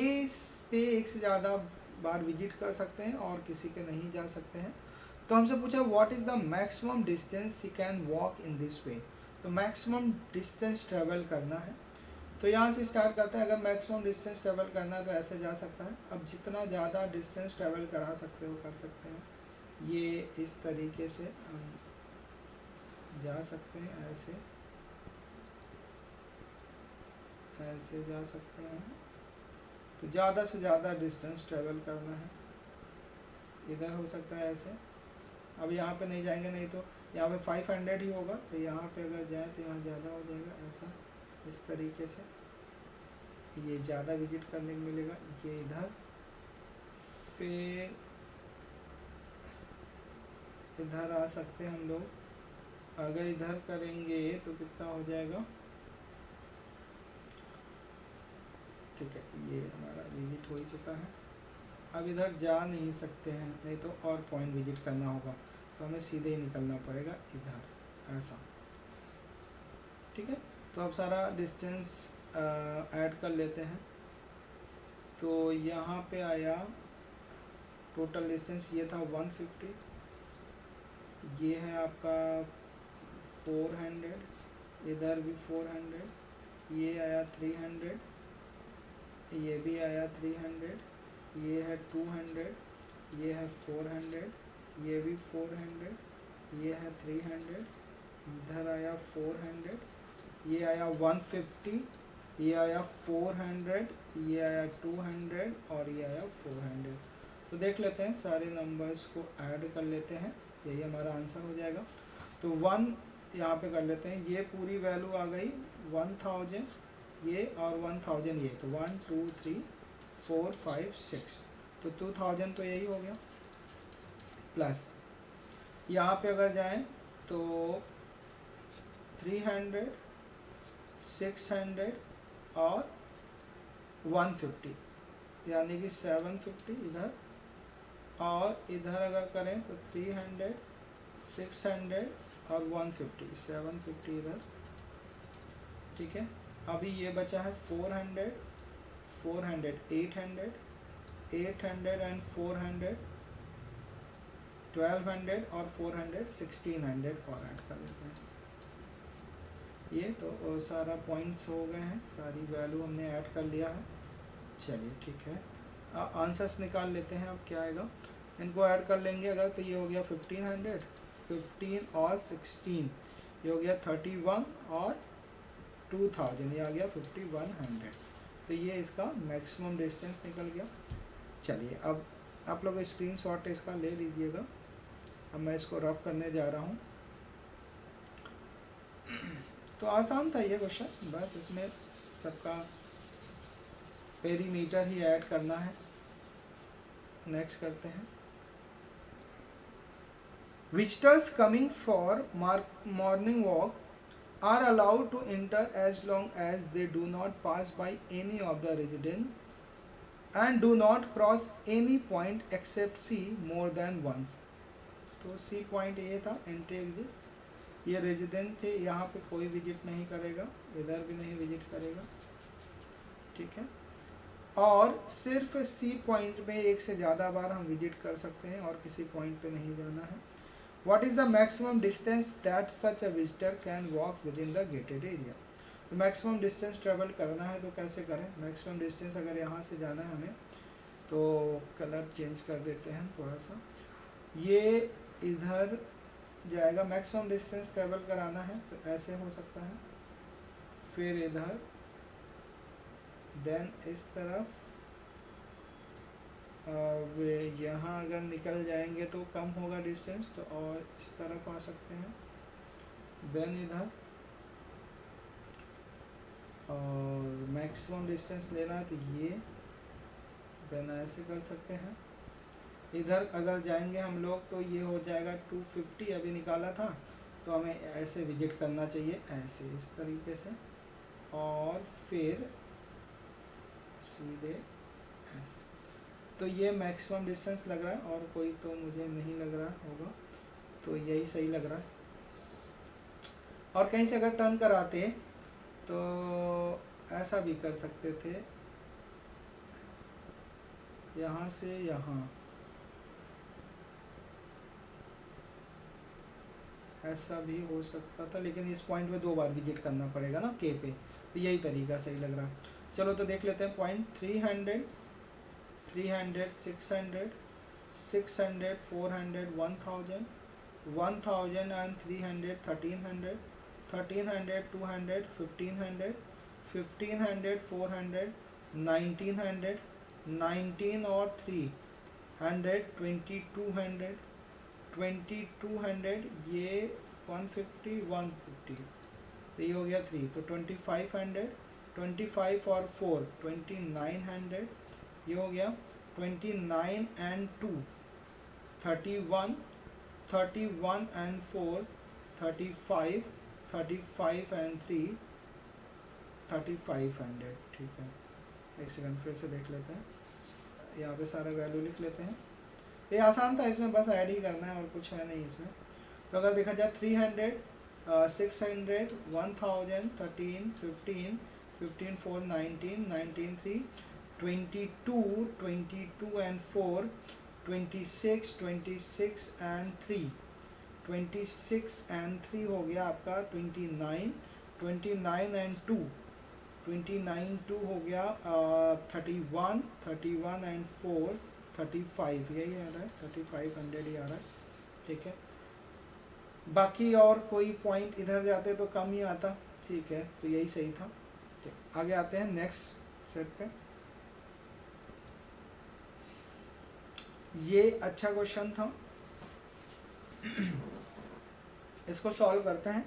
पे एक से ज़्यादा बार विजिट कर सकते हैं और किसी पे नहीं जा सकते हैं। तो हमसे पूछा what is the maximum distance he can walk in this way. तो मैक्सिमम डिस्टेंस ट्रेवल करना है, तो यहाँ से स्टार्ट करते हैं। अगर मैक्सिमम डिस्टेंस ट्रेवल करना है तो ऐसे जा सकता है। अब जितना ज़्यादा डिस्टेंस ट्रेवल करा सकते हो कर सकते हैं। ये इस तरीके से हम जा सकते हैं, ऐसे ऐसे जा सकते हैं। तो ज़्यादा से ज़्यादा डिस्टेंस ट्रेवल करना है। इधर हो सकता है ऐसे। अब यहाँ पे नहीं जाएंगे, नहीं तो यहाँ पे 500 ही होगा, तो यहाँ पे अगर जाए तो यहाँ ज़्यादा हो जाएगा, ऐसा इस तरीके से। ये ज़्यादा विजिट करने को मिलेगा। ये इधर, फिर इधर आ सकते हैं हम लोग। अगर इधर करेंगे तो कितना हो जाएगा, ठीक है, ये हमारा विजिट हो ही चुका है। अब इधर जा नहीं सकते हैं, नहीं तो और पॉइंट विजिट करना होगा, तो हमें सीधे ही निकलना पड़ेगा इधर, ऐसा, ठीक है। तो अब सारा डिस्टेंस ऐड कर लेते हैं। तो यहाँ पे आया टोटल डिस्टेंस, ये था 150, ये है आपका 400, इधर भी 400, ये आया 300, ये भी आया 300, ये है 200, ये है 400, ये भी 400, ये है 300, इधर आया 400, ये आया 150, ये आया 400, ये आया 200 और ये आया 400। तो देख लेते हैं, सारे नंबर्स को ऐड कर लेते हैं, यही हमारा आंसर हो जाएगा। तो 1 यहाँ पे कर लेते हैं, ये पूरी वैल्यू आ गई 1000 ये और 1000 ये, तो 1 2 3 4 5 6, तो 2000 तो यही हो गया। प्लस यहाँ पे अगर जाएं तो 300 600 और 150, यानी कि 750 इधर, और इधर अगर करें तो 300 600 और 150, 750 इधर, ठीक है। अभी ये बचा है 400 400 800 800 एंड 400 1200 और 400 1600 और ऐड कर देते हैं। ये तो सारा पॉइंट्स हो गए हैं, सारी वैल्यू हमने ऐड कर लिया है। चलिए ठीक है, आंसर्स निकाल लेते हैं। अब क्या आएगा, इनको ऐड कर लेंगे अगर, तो ये हो गया 1500, 15 और 16, ये हो गया 31 और 2000, ये आ गया 5100। तो ये इसका मैक्सिमम डिस्टेंस निकल गया। चलिए अब आप लोग स्क्रीनशॉट इसका ले लीजिएगा। अब मैं इसको रफ करने जा रहा हूँ। तो आसान था ये क्वेश्चन, बस इसमें सबका पेरीमीटर ही ऐड करना है। नेक्स्ट करते हैं। Visitors coming for morning walk are allowed to enter as long as they do not pass by any of the residents and do not cross any point except C more than once। तो C पॉइंट ये था एंट्री एग्जिट, ये रेजिडेंट थे, यहाँ पे कोई विजिट नहीं करेगा, इधर भी नहीं विजिट करेगा, ठीक है। और सिर्फ C पॉइंट में एक से ज़्यादा बार हम विजिट कर सकते हैं और किसी पॉइंट पे नहीं जाना है। What is the maximum distance that such a visitor can walk within the gated area? तो मैक्सिमम डिस्टेंस ट्रेवल करना है तो कैसे करें। मैक्सिमम डिस्टेंस अगर यहाँ से जाना है हमें, तो कलर चेंज कर देते हैं थोड़ा सा, ये इधर जाएगा। मैक्सिमम डिस्टेंस ट्रेवल कराना है तो ऐसे हो सकता है, फिर इधर, देन इस तरफ, वे यहाँ अगर निकल जाएंगे तो कम होगा डिस्टेंस, तो और इस तरफ आ सकते हैं, देन इधर, और मैक्सिमम डिस्टेंस लेना है तो ये, देन ऐसे कर सकते हैं। इधर अगर जाएंगे हम लोग तो ये हो जाएगा 250, अभी निकाला था, तो हमें ऐसे विजिट करना चाहिए, ऐसे इस तरीके से, और फिर सीधे ऐसे। तो ये मैक्सिमम डिस्टेंस लग रहा है और कोई तो मुझे नहीं लग रहा होगा, तो यही सही लग रहा है। और कहीं से अगर टर्न कराते तो ऐसा भी कर सकते थे, यहाँ से यहाँ, ऐसा भी हो सकता था, लेकिन इस पॉइंट पे 2 बार विजिट करना पड़ेगा ना के पे, तो यही तरीका सही लग रहा है। चलो तो देख लेते हैं पॉइंट 300, 300, 600, 600, 400, 1000, 1000 and 300, 1300, 1300, 200, 1500, 1500, 400, 1900, 19 और 300, 2200, 2200, ये 150, 150, तो ये हो गया 3, तो 2500, 25 और 4 2900, ये हो गया 29 and 2 31, 31 and 4 35, 35 and 3 3500। ठीक है, एक सेकंड फिर से देख लेते हैं, यहाँ पे सारा वैल्यू लिख लेते हैं। ये आसान था, इसमें बस ऐड ही करना है और कुछ है नहीं इसमें। तो अगर देखा जाए 300, 600, 1000, 13, 15, 15, 4, 19, 19, 3, 22, 22 and 4 26, 26 and 3, 26 and 3 हो गया आपका 29, 29 and 2, 29, 2 हो गया 31, 31 and 4 35, यही आ रहा है 3500 ही आ रहा है। ठीक है, बाकी और कोई पॉइंट इधर जाते तो कम ही आता। ठीक है, तो यही सही था। ठीक, आगे आते हैं नेक्स्ट सेट पे। ये अच्छा क्वेश्चन था, इसको सॉल्व करते हैं।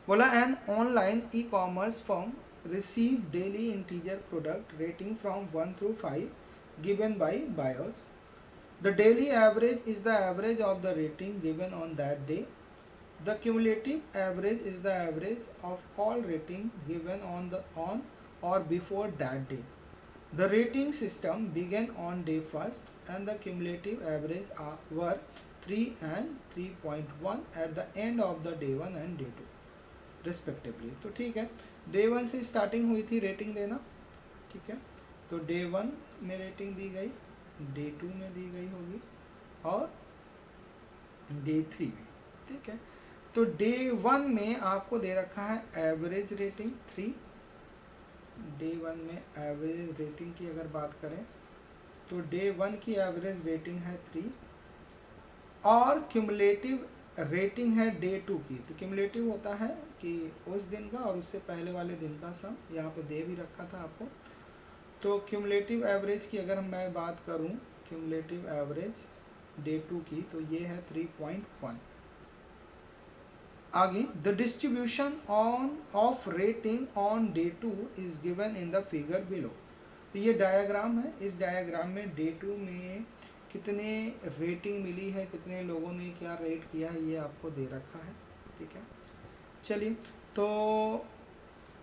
बोला an online e commerce firm receive daily integer product rating from 1 through 5 given by buyers. The daily average is the average of the rating given on that day. The cumulative average is the average of all rating given on or before that day. The rating system began on day 1st and the cumulative average were 3 and 3.1 at the end of the day 1 and day 2 respectively. तो ठीक है, डे 1 से स्टार्टिंग हुई थी रेटिंग देना। ठीक है, तो डे 1 में रेटिंग दी गई, डे 2 में दी गई होगी और डे 3 में। ठीक है, तो डे 1 में आपको दे रखा है एवरेज रेटिंग 3। डे 1 में एवरेज रेटिंग की अगर बात करें तो डे 1 की एवरेज रेटिंग है 3 और क्यूमुलेटिव रेटिंग है डे 2 की। तो क्यूमुलेटिव होता है कि उस दिन का और उससे पहले वाले दिन का सम, यहाँ पे दे भी रखा था आपको। तो क्यूमुलेटिव एवरेज की अगर मैं बात करूँ, क्यूमुलेटिव एवरेज डे 2 की, तो ये है 3.1। आगे the distribution of rating on day 2 is given in the figure below. तो ये डायग्राम है, इस डायग्राम में डे 2 में कितने रेटिंग मिली है, कितने लोगों ने क्या रेट किया है, ये आपको दे रखा है। ठीक है, चलिए, तो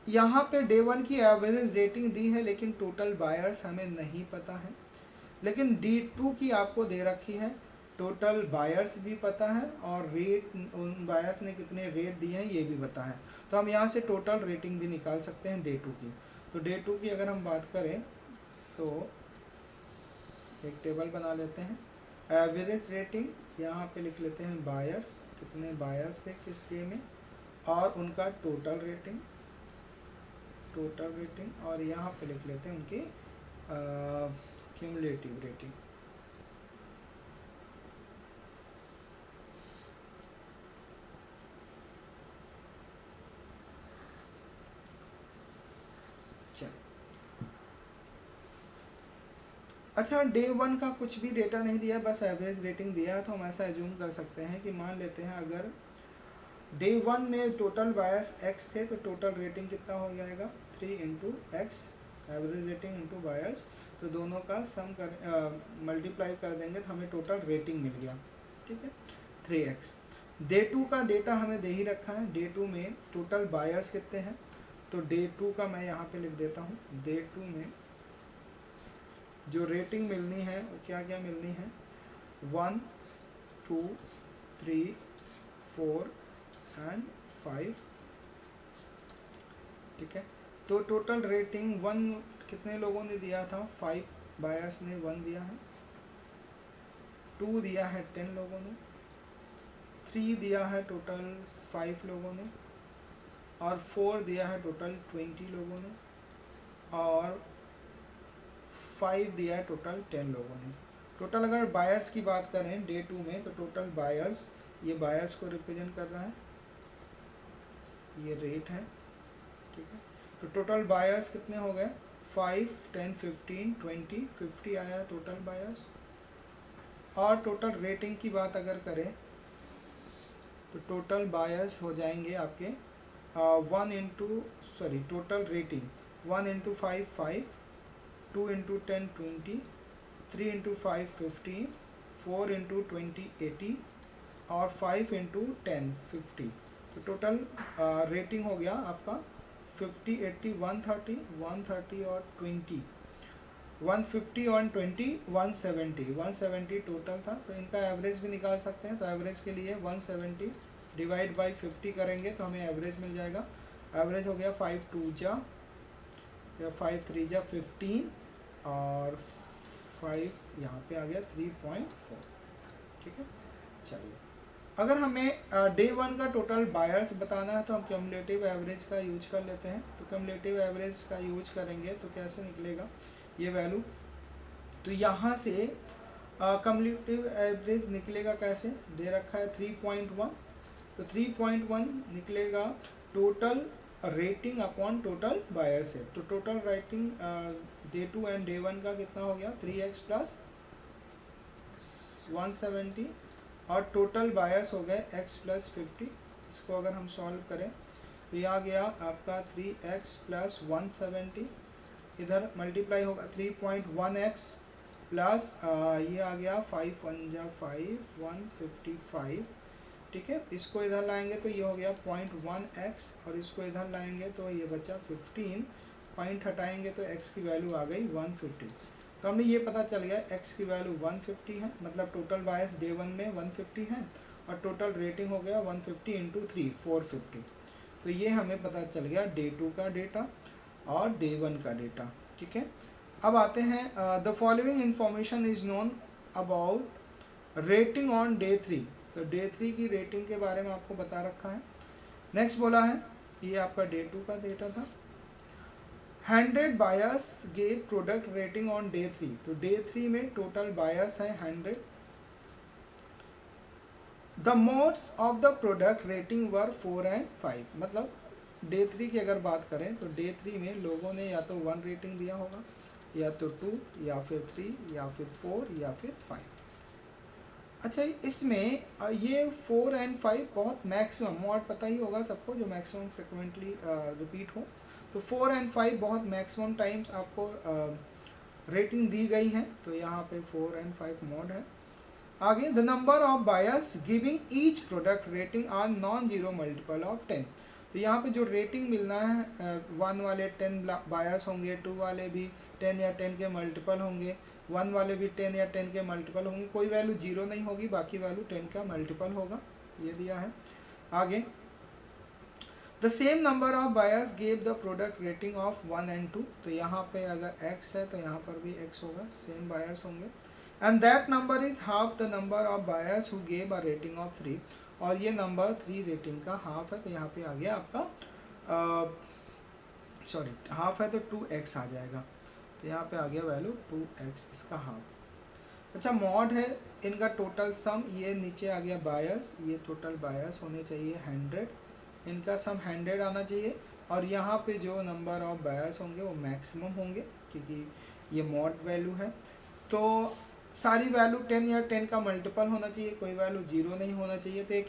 यहाँ पे डे 1 की एवरेज रेटिंग दी है लेकिन टोटल बायर्स हमें नहीं पता है। लेकिन डे 2 की आपको दे रखी है, टोटल बायर्स भी पता है और रेट, उन बायर्स ने कितने रेट दिए हैं ये भी पता है। तो हम यहाँ से टोटल रेटिंग भी निकाल सकते हैं डे 2 की। तो डे 2 की अगर हम बात करें तो एक टेबल बना लेते हैं, एवरेज रेटिंग, यहाँ पे लिख लेते हैं बायर्स, कितने बायर्स थे किस डे में, और उनका टोटल रेटिंग, और यहाँ पे लिख लेते हैं उनकी क्यूमुलेटिव रेटिंग। अच्छा, डे 1 का कुछ भी डेटा नहीं दिया, बस एवरेज रेटिंग दिया है। तो हम ऐसा एज्यूम कर सकते हैं कि मान लेते हैं अगर डे 1 में टोटल बायर्स x थे तो टोटल रेटिंग कितना हो जाएगा, 3 into x, average rating into buyers, तो दोनों का सम कर मल्टीप्लाई कर देंगे तो हमें टोटल रेटिंग मिल गया। ठीक है, 3x। डे 2 का डेटा हमें दे ही रखा है, डे 2 में टोटल बायर्स कितने हैं, तो डे 2 का मैं यहाँ पे लिख देता हूँ। डे 2 में जो रेटिंग मिलनी है वो क्या क्या मिलनी है, 1 2 3 4 एंड 5, ठीक है। तो टोटल रेटिंग 1 कितने लोगों ने दिया था, 5 बायर्स ने 1 दिया है, 2 दिया है 10 लोगों ने, 3 दिया है टोटल 5 लोगों ने, और 4 दिया है टोटल 20 लोगों ने, और 5 दिया है टोटल 10 लोगों ने। टोटल अगर बायर्स की बात करें डे 2 में, तो टोटल बायर्स, ये बायर्स को रिप्रेजेंट कर रहा है, ये रेट है, ठीक है। तो टोटल बायर्स कितने हो गए, 5 10 15 20 50 आया टोटल बायर्स। और टोटल रेटिंग की बात अगर करें तो टोटल बायर्स हो जाएंगे आपके 1 into sorry total rating 1 into 5 5, 2 into 10 20, 3 into 5 15, 4 into 20 80, और 5 इंटू 10 50। तो टोटल रेटिंग हो गया आपका 50 80 130 130 और 20 150 और 20 170 टोटल था। तो इनका एवरेज भी निकाल सकते हैं। तो एवरेज के लिए 170 डिवाइड बाई 50 करेंगे तो हमें एवरेज मिल जाएगा। एवरेज हो गया 5 2 जा या 5 3 जा 15 और 5 यहाँ पे आ गया 3.4, ठीक है। चलिए, अगर हमें डे 1 का टोटल बायर्स बताना है तो हम क्यूमुलेटिव एवरेज का यूज कर लेते हैं। तो क्यूमुलेटिव एवरेज का यूज करेंगे तो कैसे निकलेगा ये वैल्यू, तो यहाँ से क्यूमुलेटिव एवरेज निकलेगा कैसे, दे रखा है 3.1, तो 3.1 निकलेगा total rating upon total buyers है। तो total rating day 2 and day 1 का कितना हो गया, 3x प्लस 170, और टोटल बायर्स हो गए x प्लस 50। इसको अगर हम सॉल्व करें तो ये आ गया आपका 3x प्लस 170, इधर मल्टीप्लाई होगा 3.1x प्लस ये आ गया 5 1 जा 5 155, ठीक है। इसको इधर लाएंगे तो ये हो गया 0.1x, और इसको इधर लाएंगे तो ये बचा 15, पॉइंट हटाएंगे तो x की वैल्यू आ गई 150। तो हमें ये पता चल गया x की वैल्यू 150 है, मतलब टोटल बायर्स डे 1 में 150 है, और टोटल रेटिंग हो गया 150 इंटू 3 450। तो ये हमें पता चल गया डे 2 का डेटा और डे 1 का डेटा, ठीक है। अब आते हैं the following information is known about rating on day 3। तो डे 3 की रेटिंग के बारे में आपको बता रखा है। नेक्स्ट बोला है, ये आपका डे 2 का डेटा था। 100 buyers gave product rating on day 3। तो डे 3 में टोटल बायर्स है 100। The modes of the product rating were 4 and 5। मतलब डे 3 की अगर बात करें तो डे 3 में लोगों ने या तो 1 रेटिंग दिया होगा, या तो 2, या फिर 3, या फिर 4, या फिर 5। अच्छा, इसमें ये 4 एंड 5 बहुत मैक्सिमम, मॉड पता ही होगा सबको, जो मैक्सिमम फ्रिक्वेंटली रिपीट हो। तो 4 एंड 5 बहुत मैक्सिमम टाइम्स आपको रेटिंग दी गई है। तो यहाँ पे 4 एंड 5 मॉड है। आगे, the number of buyers giving each product rating are non zero multiple of 10। तो यहाँ पे जो रेटिंग मिलना है 1 वाले 10 बायर्स होंगे, 2 वाले भी 10 या 10 के मल्टीपल होंगे, 1 वाले भी 10 या 10 के मल्टीपल होंगे, कोई वैल्यू जीरो नहीं होगी, बाकी वैल्यू 10 का मल्टीपल होगा, ये दिया है। आगे, the same number of buyers gave the product rating of 1 and 2। तो यहाँ पे अगर x है तो यहाँ पर भी x होगा, सेम बायर्स होंगे। And that number is half the number of buyers who gave a rating of 3। और ये नंबर 3 रेटिंग का हाफ है। तो यहाँ पे आ गया आपका सॉरी हाफ है तो 2x आ जाएगा। तो यहाँ पे आ गया वैल्यू 2x, इसका हाफ। अच्छा, मॉड है इनका टोटल सम, ये नीचे आ गया बायर्स, ये टोटल बायर्स होने चाहिए 100, इनका सम 100 आना चाहिए। और यहाँ पे जो नंबर ऑफ बायर्स होंगे वो मैक्सिमम होंगे, क्योंकि ये मॉड वैल्यू है। तो सारी वैल्यू 10 या 10 का मल्टीपल होना चाहिए, कोई वैल्यू जीरो नहीं होना चाहिए। तो एक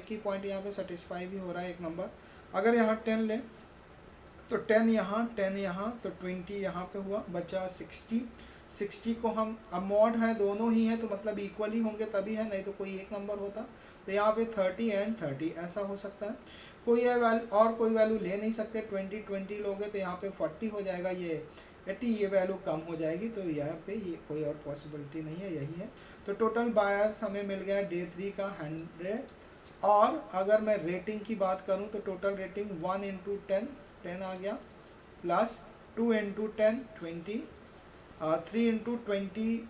ही पॉइंट यहाँ पे सेटिस्फाई भी हो रहा है एक नंबर। अगर यहाँ 10 लें तो 10 यहाँ 10 यहाँ, तो 20 यहाँ पे हुआ, बचा 60। 60 को हम, अब मॉड है दोनों ही हैं तो मतलब इक्वल ही होंगे तभी है, नहीं तो कोई एक नंबर होता। तो यहाँ पे 30 एंड 30 ऐसा हो सकता है। कोई है वैल्यू और कोई वैल्यू ले नहीं सकते, 20 लोगे तो यहाँ पे 40 हो जाएगा, ये 80, ये वैल्यू कम हो जाएगी। तो यहाँ पे ये कोई और पॉसिबिलिटी नहीं है, यही है। तो टोटल बायर्स हमें मिल गया डे 3 का 100। और अगर मैं रेटिंग की बात करूँ तो टोटल रेटिंग 1 इंटू 10 10 आ गया, प्लस 2 इंटू 10 20, 3 इंटू 20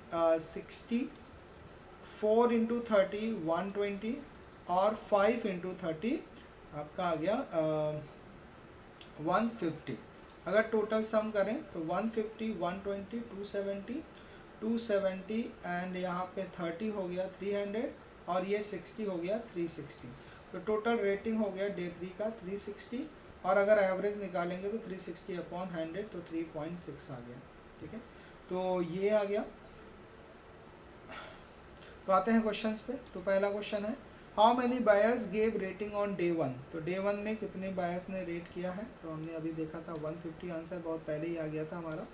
60, 4 इंटू 30 120, और 5 इंटू 30 आपका आ गया 150। अगर टोटल सम करें तो 150 120 270 270 एंड यहाँ पे 30 हो गया 300, और ये 60 हो गया 360। तो टोटल रेटिंग हो गया डे 3 का 360, और अगर एवरेज निकालेंगे तो 360 अपॉन 100 तो 3.6 आ गया। ठीक है, तो ये आ गया। तो आते हैं क्वेश्चंस पे। तो पहला क्वेश्चन है how many buyers gave rating on day 1। तो डे 1 में कितने बायर्स ने रेट किया है, तो हमने अभी देखा था 150, आंसर बहुत पहले ही आ गया था हमारा,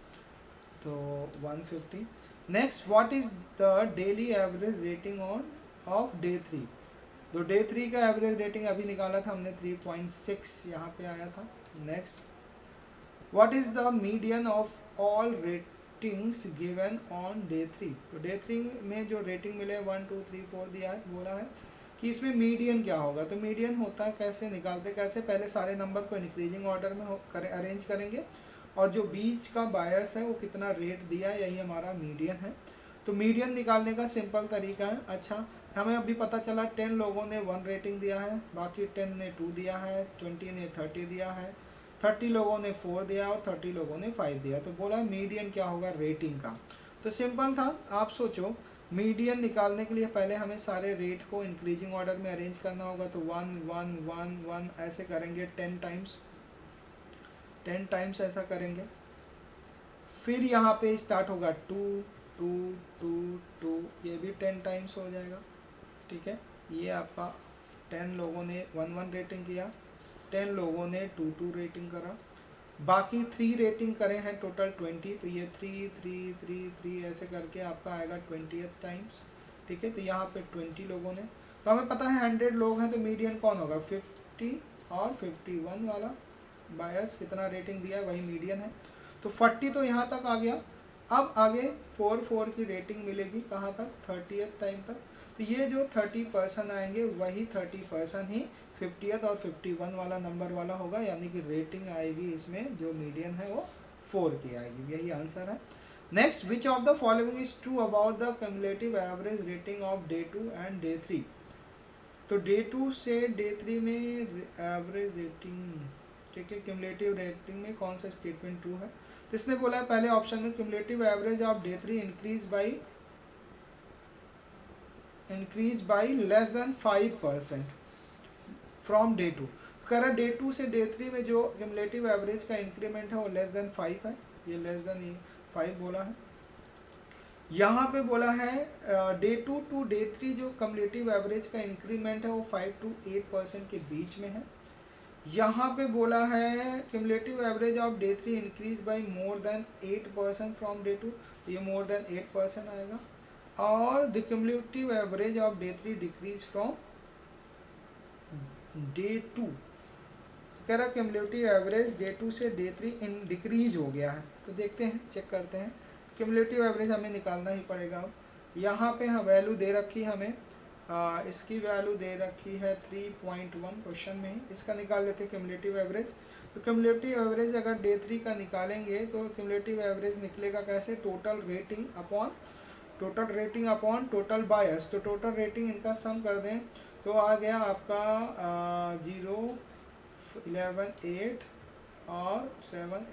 तो 150। Next, what is the daily average rating on off day 3। तो डे 3 का एवरेज रेटिंग अभी निकाला था हमने 3.6 यहाँ पे आया था। Next, what is the median of all ratings given on day 3। तो डे 3 में जो रेटिंग मिले 1 2 3 4 दिया है, बोला है कि इसमें मीडियन क्या होगा। तो मीडियन होता है, कैसे निकालते, कैसे, पहले सारे नंबर को इंक्रीजिंग ऑर्डर में अरेंज करेंगे, और जो बीच का बायस है वो कितना रेट दिया है, यही हमारा मीडियन है। तो मीडियन निकालने का सिंपल तरीका है। अच्छा, हमें अभी पता चला 10 लोगों ने 1 रेटिंग दिया है, बाकी 10 ने 2 दिया है, 20 ने 30 दिया है, 30 लोगों ने 4 दिया और 30 लोगों ने 5 दिया। तो बोला मीडियन क्या होगा रेटिंग का। तो सिंपल था, आप सोचो मीडियन निकालने के लिए पहले हमें सारे रेट को इंक्रीजिंग ऑर्डर में अरेंज करना होगा। तो 1 1 1 1 ऐसे करेंगे 10 टाइम्स ऐसा करेंगे। फिर यहाँ पे स्टार्ट होगा 2 2 2 2, ये भी 10 टाइम्स हो जाएगा। ठीक है, ये आपका 10 लोगों ने 1 1 रेटिंग किया, 10 लोगों ने 2 2 रेटिंग करा, बाकी 3 रेटिंग करे हैं टोटल 20। तो ये 3 3 3 3 ऐसे करके आपका आएगा 20th टाइम्स। ठीक है, तो यहाँ पे 20 लोगों ने, तो हमें पता है 100 लोग हैं तो मीडियन कौन होगा 50 और 51 वाला बायस कितना रेटिंग दिया है वही मीडियन है। तो 40 तो यहाँ तक आ गया। अब आगे 4 4 की रेटिंग मिलेगी कहाँ तक, 30th टाइम तक। तो ये जो 30% आएंगे वही 30% ही 50th और 51 वाला नंबर वाला होगा, यानी कि रेटिंग आएगी इसमें जो मीडियन है वो 4 की आएगी, यही आंसर है। Next, which of the following is true about the cumulative average rating of day 2 and day 3। तो डे 2 से डे 3 में एवरेज रेटिंग, ठीक है, क्यूमुलेटिव रेटिंग में कौन सा स्टेटमेंट ट्रू है। तो इसने बोला है पहले ऑप्शन में cumulative average of day 3 increase by less than 5% from day 2। कह रहा है डे 2 से डे 3 में जो क्यूमुलेटिव एवरेज का इंक्रीमेंट है वो लेस देन 5 है, ये लेस देन 5 बोला है। यहाँ पे बोला है डे 2 टू डे 3 जो क्यूमुलेटिव एवरेज का इंक्रीमेंट है वो 5 to 8% के बीच में है। यहाँ पे बोला है cumulative average of day 3 increase by more than 8% from day 2, तो ये मोर देन 8% आएगा। और the cumulative average of day 3 decrease from day 2, कह रहा क्यूमुलेटिव एवरेज डे 2 से डे 3 इन डिक्रीज हो गया है। तो देखते हैं, चेक करते हैं। क्यूमुलेटिव एवरेज हमें निकालना ही पड़ेगा। अब यहाँ पे वैल्यू दे रखी हमें, इसकी वैल्यू दे रखी है 3.1 क्वेश्चन में ही, इसका निकाल लेते हैं क्यूमुलेटिव एवरेज। तो क्यूमुलेटिव एवरेज अगर डे 3 का निकालेंगे तो क्यूमुलेटिव एवरेज निकलेगा कैसे, टोटल रेटिंग अपॉन टोटल बायस। तो टोटल रेटिंग इनका सम कर दें तो आ गया आपका 0 11 8 और 7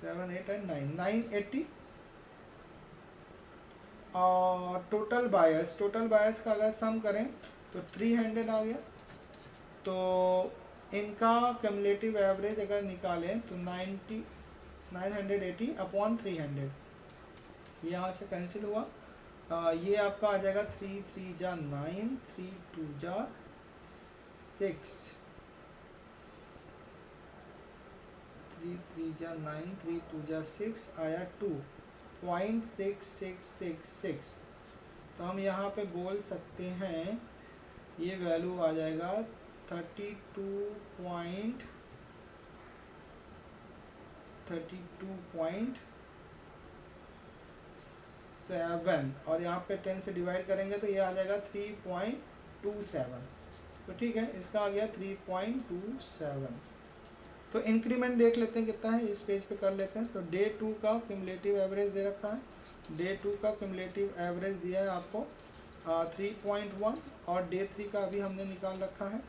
8 एंड 980। और टोटल बायस का अगर सम करें तो 300 आ गया। तो इनका क्यूमुलेटिव एवरेज अगर निकालें तो 980 अपॉन 300, यहाँ से कैंसिल हुआ। ये आपका आ जाएगा 3 3 जा 9, 3 2 जा 6, 3 3 जा 9, 3 2 जा 6 आया 2, 0.6666, तो हम यहाँ पे बोल सकते हैं ये वैल्यू आ जाएगा 32.7, और यहाँ पे 10 से डिवाइड करेंगे तो ये आ जाएगा 3.27। तो ठीक है, इसका आ गया 3.27। तो इंक्रीमेंट देख लेते हैं कितना है, इस पेज पे कर लेते हैं। तो डे 2 का क्यूमुलेटिव एवरेज दे रखा है, डे 2 का क्यूमुलेटिव एवरेज दिया है आपको 3.1, और डे 3 का अभी हमने निकाल रखा है।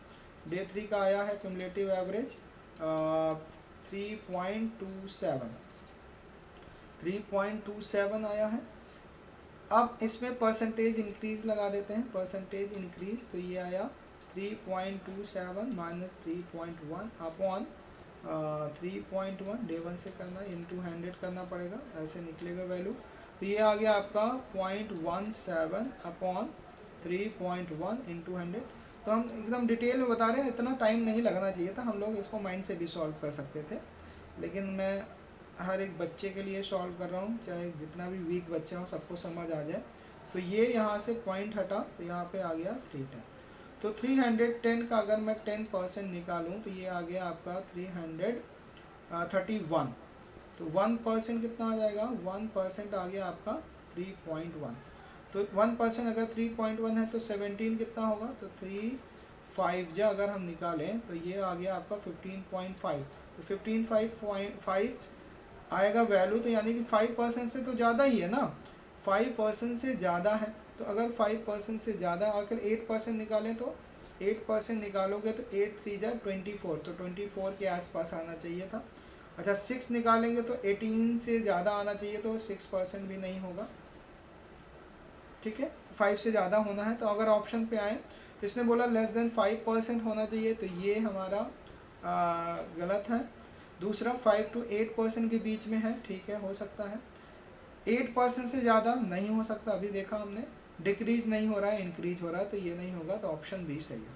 डे 3 का आया है क्यूमुलेटिव एवरेज 3.27 आया है। अब इसमें परसेंटेज इंक्रीज लगा देते हैं, परसेंटेज इंक्रीज, तो ये आया 3.27 माइनस 3.1 अपॉन 3.1, डे 1 से करना, इंटू 100 करना पड़ेगा, ऐसे निकलेगा वैल्यू। तो ये आ गया आपका 0.17 अपॉन 3.1 इंटू 100। तो हम एकदम डिटेल में बता रहे हैं, इतना टाइम नहीं लगना चाहिए था, हम लोग इसको माइंड से भी सॉल्व कर सकते थे, लेकिन मैं हर एक बच्चे के लिए सॉल्व कर रहा हूँ, चाहे जितना भी वीक बच्चा हो सबको समझ आ जाए। तो ये यहाँ से पॉइंट हटा, तो यहाँ पे आ गया 310। तो 310 का अगर मैं 10% निकालूँ तो ये आ गया आपका 331। तो 1% कितना आ जाएगा, 1% आ गया आपका 3.1। तो 1% अगर 3.1 है तो 17 कितना होगा, तो 3.5 जो अगर हम निकालें तो ये आ गया आपका 15.5। तो 15.5 आएगा वैल्यू, तो यानी कि 5% से तो ज़्यादा ही है ना, 5% से ज़्यादा है। तो अगर 5% से ज़्यादा, अगर 8% निकालें तो 8% निकालोगे तो 8 3 जा 24, तो 24 के आसपास आना चाहिए था। अच्छा 6 निकालेंगे तो 18 से ज़्यादा आना चाहिए, तो 6% भी नहीं होगा, ठीक है, 5 से ज़्यादा होना है। तो अगर ऑप्शन पे आए तो इसने बोला लेस देन 5% होना चाहिए, तो ये हमारा गलत है। दूसरा 5 to 8% के बीच में है, ठीक है, हो सकता है। 8% से ज़्यादा नहीं हो सकता, अभी देखा हमने, डिक्रीज नहीं हो रहा है, इंक्रीज हो रहा है, तो ये नहीं होगा, तो ऑप्शन बी सही है।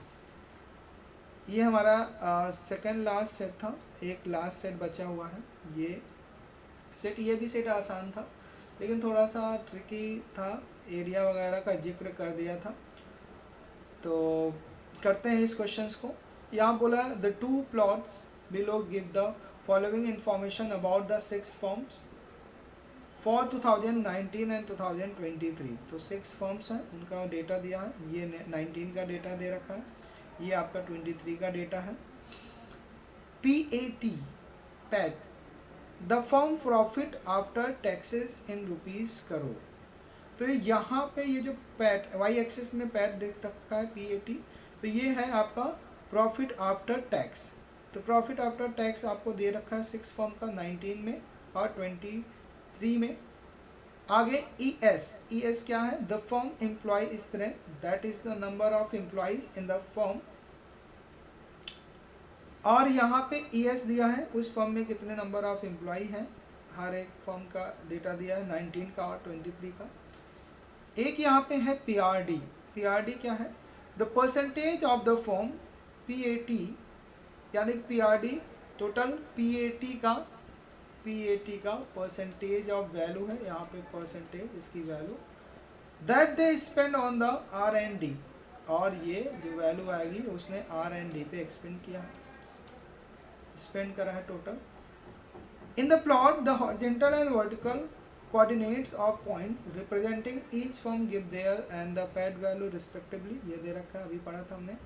ये हमारा सेकंड लास्ट सेट था, एक लास्ट सेट बचा हुआ है। ये सेट, ये भी सेट आसान था लेकिन थोड़ा सा ट्रिकी था, एरिया वगैरह का जिक्र कर दिया था। तो करते हैं इस क्वेश्चंस को। यहाँ बोला the two plots below give the following information about the 6 firms for 2019 and 2023। तो 6 फर्म्स हैं, उनका डेटा दिया है, ये 19 का डेटा दे रखा है, ये आपका 23 का डेटा है। PAT the firm profit after taxes in rupees crore. तो यहाँ पे ये जो पैट वाई एक्सिस में पैट देख रखा है PAT, तो ये है आपका प्रॉफिट आफ्टर टैक्स। तो प्रॉफिट आफ्टर टैक्स आपको दे रखा है 6 फर्म का, 19 में और 23 में। आगे ES क्या है, the firm employ strength, that is the number of employees in the firm. और यहाँ पे ES दिया है उस फर्म में कितने नंबर ऑफ एम्प्लॉय हैं, हर एक फर्म का डेटा दिया है, 19 का और 23 का। एक यहाँ पे है PRD क्या है, the percentage of the firm PAT, यानी PRD टोटल PAT का परसेंटेज ऑफ वैल्यू है, यहाँ पे परसेंटेज इसकी value, that they spend on the R&D, और ये जो वैल्यू आएगी उसने R&D पे एक्सपेंड किया है, स्पेंड करा है total. In the plot the horizontal and vertical coordinates of points representing each firm give their and the PAT value respectively, ये दे रखा है, अभी पढ़ा था हमने।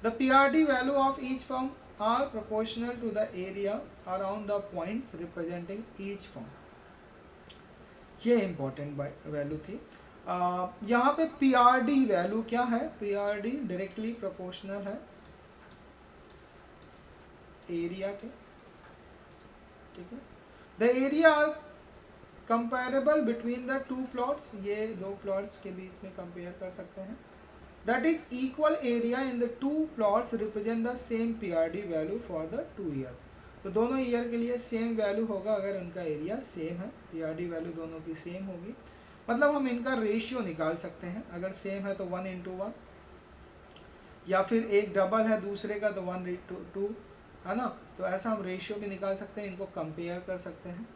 The PRD value of each firm are proportional to the area around the points representing each firm, ये important वैल्यू थी। यहाँ पे PRD वैल्यू क्या है, PRD डायरेक्टली प्रोपोर्शनल है एरिया के, ठीक है। The area are comparable between the two plots, ये दो प्लॉट्स के बीच में कंपेयर कर सकते हैं। That is equal area in the two plots represent the same PRD value for the 2 year. तो दोनों ईयर के लिए सेम वैल्यू होगा अगर उनका एरिया सेम है, PRD वैल्यू दोनों की सेम होगी। मतलब हम इनका रेशियो निकाल सकते हैं, अगर सेम है तो 1:1, या फिर एक डबल है दूसरे का तो 1:2, है ना। तो ऐसा हम रेशियो भी निकाल सकते हैं, इनको कंपेयर कर सकते हैं।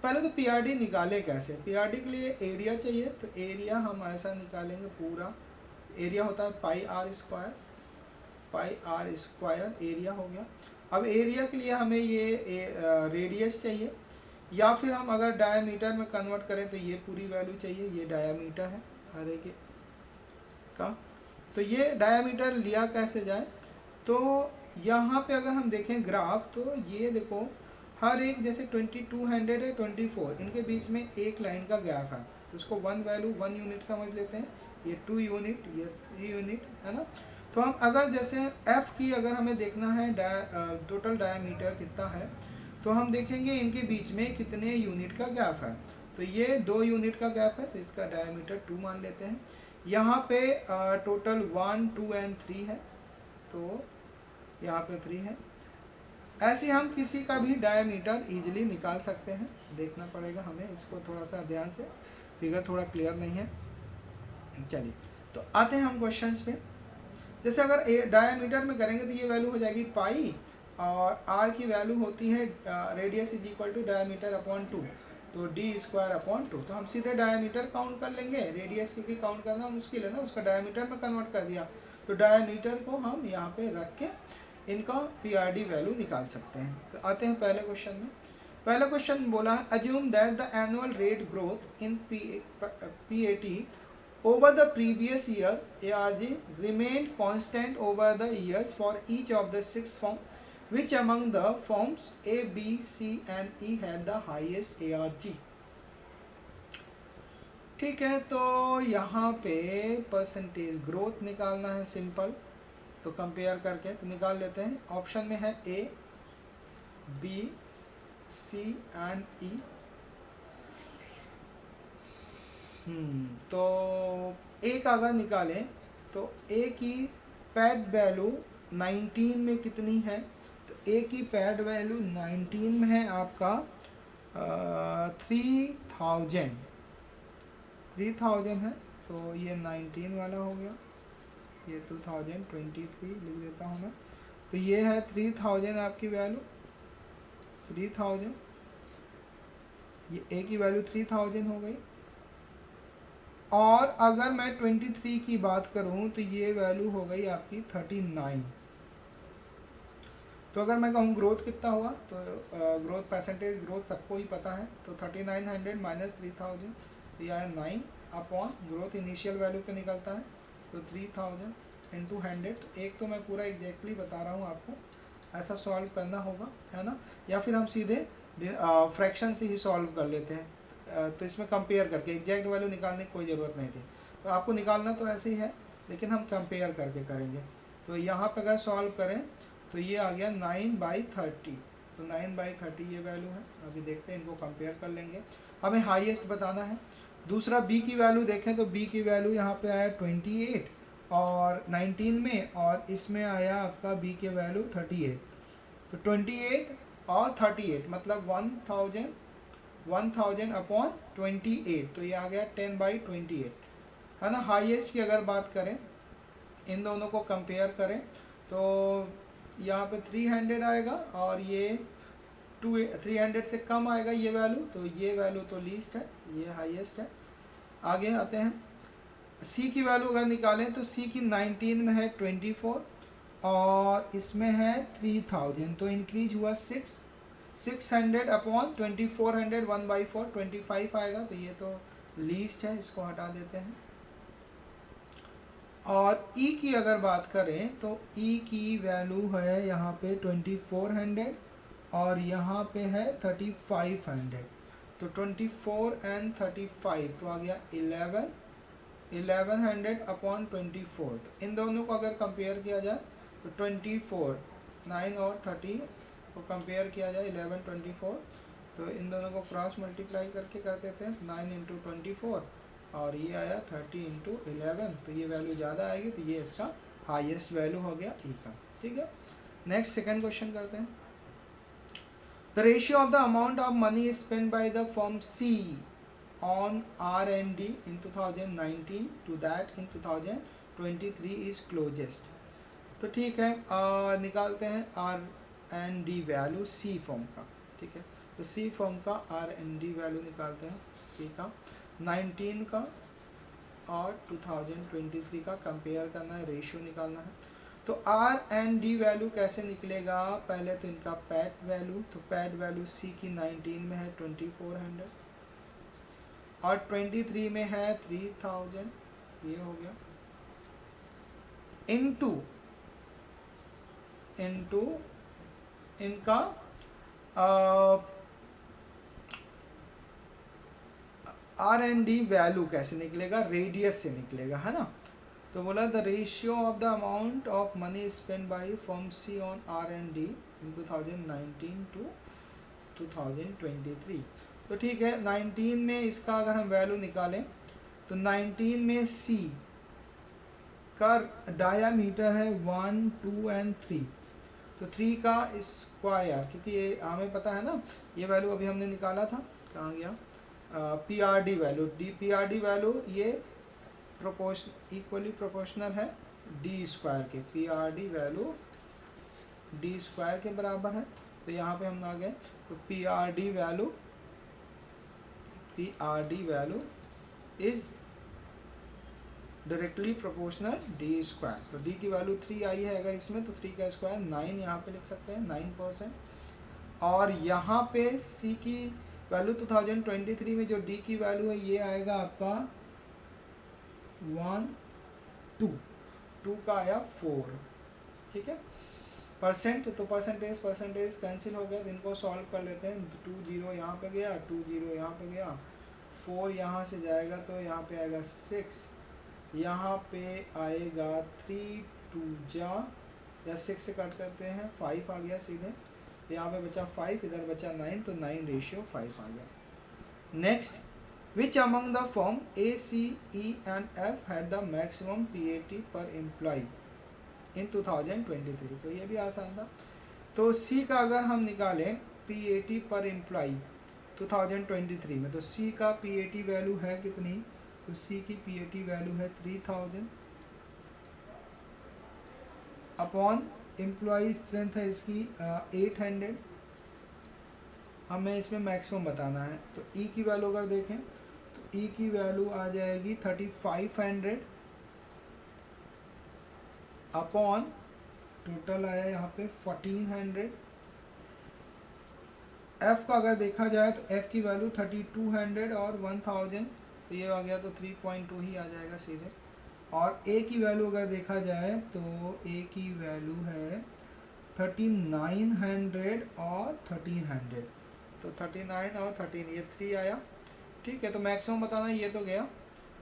पहले तो पीआरडी निकाले कैसे, पीआरडी के लिए एरिया चाहिए, तो एरिया हम ऐसा निकालेंगे, पूरा एरिया होता है pi R square, pi R square area हो गया। अब एरिया के लिए हमें ये रेडियस चाहिए, या फिर हम अगर डायमीटर में कन्वर्ट करें तो ये पूरी वैल्यू चाहिए, ये डायमीटर है हर एक का। तो ये डायमीटर लिया कैसे जाए, तो यहाँ पे अगर हम देखें ग्राफ, तो ये देखो हर एक जैसे 2200 है 24, इनके बीच में एक लाइन का गैप है, तो उसको 1 वैल्यू 1 यूनिट समझ लेते हैं, ये 2 यूनिट, ये 3 यूनिट है ना। तो हम अगर जैसे एफ की अगर हमें देखना है टोटल डायमीटर कितना है, तो हम देखेंगे इनके बीच में कितने यूनिट का गैप है, तो ये 2 यूनिट का गैप है, तो इसका डायमीटर 2 मान लेते हैं। यहाँ पे टोटल 1 2 एंड 3 है, तो यहाँ पे 3 है। ऐसे हम किसी का भी डायमीटर इजीली निकाल सकते हैं, देखना पड़ेगा हमें इसको थोड़ा सा ध्यान से, फिगर थोड़ा क्लियर नहीं है। चलिए तो आते हैं हम क्वेश्चंस पे। जैसे अगर डायमीटर में करेंगे तो ये वैल्यू हो जाएगी पाई, और आर की वैल्यू होती है radius is equal to diameter upon 2, तो डी स्क्वायर अपॉन 2। तो हम सीधे डायमीटर काउंट कर लेंगे, रेडियस क्योंकि काउंट करना मुश्किल है ना, उसका डायमीटर में कन्वर्ट कर दिया, तो डायमीटर को हम यहाँ पे रख के इनका पीआरडी वैल्यू निकाल सकते हैं। तो आते हैं पहले क्वेश्चन में। पहला क्वेश्चन बोला है assume that the annual rate growth in PAT over the previous year ARG remained constant over the years for each of the 6 forms, which among the forms A, B, C and E had the highest ARG। ठीक है, तो यहाँ पे परसेंटेज ग्रोथ निकालना है सिंपल, तो कंपेयर करके तो निकाल लेते हैं। ऑप्शन में है A, B, C and E। तो ए का अगर निकालें तो ए की पैड वैल्यू 19 में कितनी है, तो ए की पैड वैल्यू 19 में है आपका 3000 है, तो ये 19 वाला हो गया, ये 2023 लिख देता हूँ मैं, तो ये है 3000 आपकी वैल्यू, 3000, ये ए की वैल्यू 3000 हो गई। और अगर मैं 23 की बात करूं तो ये वैल्यू हो गई आपकी 39। तो अगर मैं कहूँ ग्रोथ कितना हुआ, तो ग्रोथ परसेंटेज ग्रोथ सबको ही पता है, तो 3900 माइनस 3000, तो यह है 9 अपॉन ग्रोथ इनिशियल वैल्यू पे निकलता है, तो 3000 इंटू 100। एक तो मैं पूरा एग्जैक्टली बता रहा हूँ आपको, ऐसा सॉल्व करना होगा है ना, या फिर हम सीधे फ्रैक्शन से ही सॉल्व कर लेते हैं, तो इसमें कंपेयर करके एग्जैक्ट वैल्यू निकालने की कोई ज़रूरत नहीं थी, तो आपको निकालना तो ऐसे ही है, लेकिन हम कंपेयर करके करेंगे। तो यहाँ पे अगर सॉल्व करें तो ये आ गया 9/30, तो 9/30 ये वैल्यू है। अभी देखते हैं, इनको कंपेयर कर लेंगे, हमें हाईएस्ट बताना है। दूसरा बी की वैल्यू देखें तो बी की वैल्यू यहाँ पे आया 28 और 19 में, और इसमें आया आपका बी की वैल्यू 38, तो 28 और 38 मतलब 1000 अपॉन 28, तो ये आ गया 10/28 है ना। हाईएस्ट की अगर बात करें, इन दोनों को कंपेयर करें तो यहाँ पे 300 आएगा और ये 300 से कम आएगा ये वैल्यू, तो ये वैल्यू तो लीस्ट है, ये हाईएस्ट है। आगे आते हैं, सी की वैल्यू अगर निकालें तो सी की 19 में है 24 और इसमें है 3000, तो इंक्रीज हुआ 600 अपॉन 2400 1/4 25 आएगा, तो ये तो लीस्ट है, इसको हटा देते हैं। और ई की अगर बात करें तो ई की वैल्यू है यहाँ पे 2400 और यहाँ पे है 3500, तो 24 एंड 35, तो आ गया 1100 अपॉन 24। तो इन दोनों को अगर कंपेयर किया जाए तो 24 9 और 30 को कंपेयर किया जाए 11 24, तो इन दोनों को क्रॉस मल्टीप्लाई करके कर देते हैं, 9 इंटू 24 और ये आया 30 इंटू 11, तो ये वैल्यू ज़्यादा आएगी, तो ये इसका हाईएस्ट वैल्यू हो गया ई का। ठीक है, नेक्स्ट सेकंड क्वेश्चन करते हैं। The ratio of the amount of money spend by the firm C on R&D in 2019 to that in 2023 is closest। तो ठीक है, निकालते हैं R&D वैल्यू सी फर्म का। ठीक है, तो सी फर्म का R&D वैल्यू निकालते हैं, सी का 19 का और 2023 का कंपेयर करना है, रेशियो निकालना है। तो R&D वैल्यू कैसे निकलेगा, पहले तो इनका पैट वैल्यू, तो पैट वैल्यू सी की 19 में है 2400 और 23 में है 3000, ये हो गया, इनटू इनका R&D वैल्यू कैसे निकलेगा, रेडियस से निकलेगा, है ना। तो बोला the ratio of the amount of money spend by firm C on R&D in 2019 to 2023। तो ठीक है, 19 में इसका अगर हम वैल्यू निकालें तो 19 में सी का डायामीटर है 1, 2 एंड 3, तो 3 का स्क्वायर, क्योंकि ये हमें पता है ना, ये वैल्यू अभी हमने निकाला था, कहाँ गया, PRD वैल्यू, PRD वैल्यू ये इक्वली प्रोपोर्शनल है डी स्क्वायर के, PRD वैल्यू डी स्क्वायर के बराबर है। तो यहाँ पे हम आ गए, तो PRD value is directly proportional D square. तो डी की वैल्यू 3 आई है अगर इसमें, तो 3 का स्क्वायर 9 यहाँ पे लिख सकते हैं, 9%। और यहाँ पे सी की वैल्यू 2023 में जो डी की वैल्यू है ये आएगा आपका 1, 2 का आया 4, ठीक है। परसेंट, तो परसेंटेज कैंसिल हो गया, तो इनको सॉल्व कर लेते हैं। 2 0 यहाँ पे गया, 2 0 यहाँ पे गया, 4 यहाँ से जाएगा तो यहाँ पे आएगा 6, यहाँ पे आएगा 3 2 जा या 6 से कट करते हैं 5 आ गया सीधे, यहाँ पे बचा 5, इधर बचा 9, तो 9 रेशियो 5 आ गया। Next, which among the firm A, C, E and F had the maximum PAT per employee इन 2023। तो ये भी आसान था। तो C का अगर हम निकालें PAT पर एम्प्लॉई 2023 में, तो C का PAT वैल्यू है कितनी, तो C की PAT वैल्यू है 3000 अपॉन एम्प्लॉई स्ट्रेंथ है इसकी 800, हमें इसमें मैक्सिमम बताना है। तो E की वैल्यू अगर देखें तो E की वैल्यू आ जाएगी 3500 अपॉन टोटल आया यहाँ पे 1400। F का अगर देखा जाए तो F की वैल्यू 3200 और 1000, तो ये आ गया, तो 3.2 ही आ जाएगा सीधे। और A की वैल्यू अगर देखा जाए तो A की वैल्यू है 3900 और 1300, तो 39 और 13 ये 3 आया, ठीक है। तो मैक्सिमम बताना ये तो गया,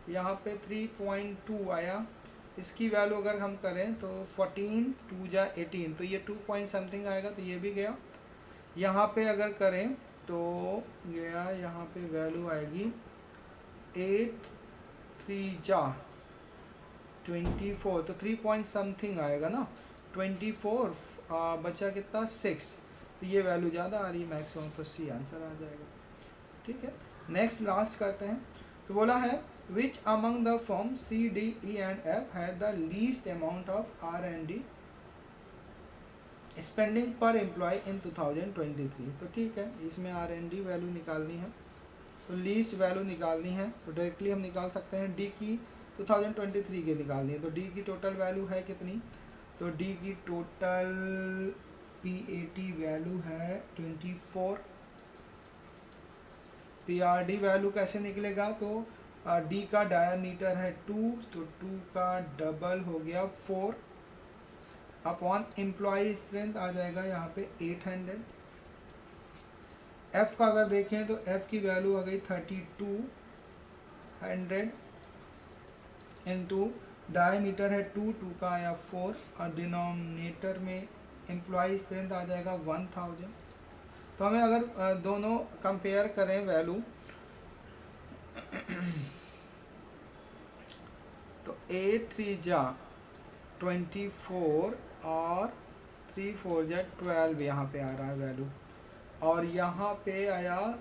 यहाँ पे 3.2 आया। इसकी वैल्यू अगर हम करें तो 14 2 जा 18, तो ये 2 पॉइंट समथिंग आएगा, तो ये भी गया। यहाँ पे अगर करें तो गया, यहाँ पे वैल्यू आएगी 8 3 जा 24, तो 3 पॉइंट समथिंग आएगा ना, 24 बचा कितना 6, तो ये वैल्यू ज़्यादा आ रही है मैक्सिमम, तो सी आंसर आ जाएगा, ठीक है। नेक्स्ट लास्ट करते हैं। तो बोला है which among the firm C, D, E and F had the least amount of R&D spending पर एम्प्लॉय इन 2023। तो ठीक है, इसमें R&D वैल्यू निकालनी है, तो लीस्ट वैल्यू निकालनी है, तो डायरेक्टली हम निकाल सकते हैं। D की 2023 की निकालनी है, तो D की टोटल वैल्यू है कितनी, तो D की टोटल PAT वैल्यू है 24। PRD वैल्यू कैसे निकलेगा, तो D का डायामीटर है 2, तो 2 का डबल हो गया 4 अपॉन एम्प्लॉय स्ट्रेंथ आ जाएगा यहाँ पे 800। F का अगर देखें तो F की वैल्यू आ गई 3200 इंटू डायमीटर है 2, 2 का आया 4 और डिनोमिनेटर में एम्प्लॉय स्ट्रेंथ आ जाएगा 1000। तो हमें अगर दोनों कंपेयर करें वैल्यू तो 8 3 जा 24 और 3 4 जा 12 यहाँ पे आ रहा है वैल्यू, और यहाँ पे आया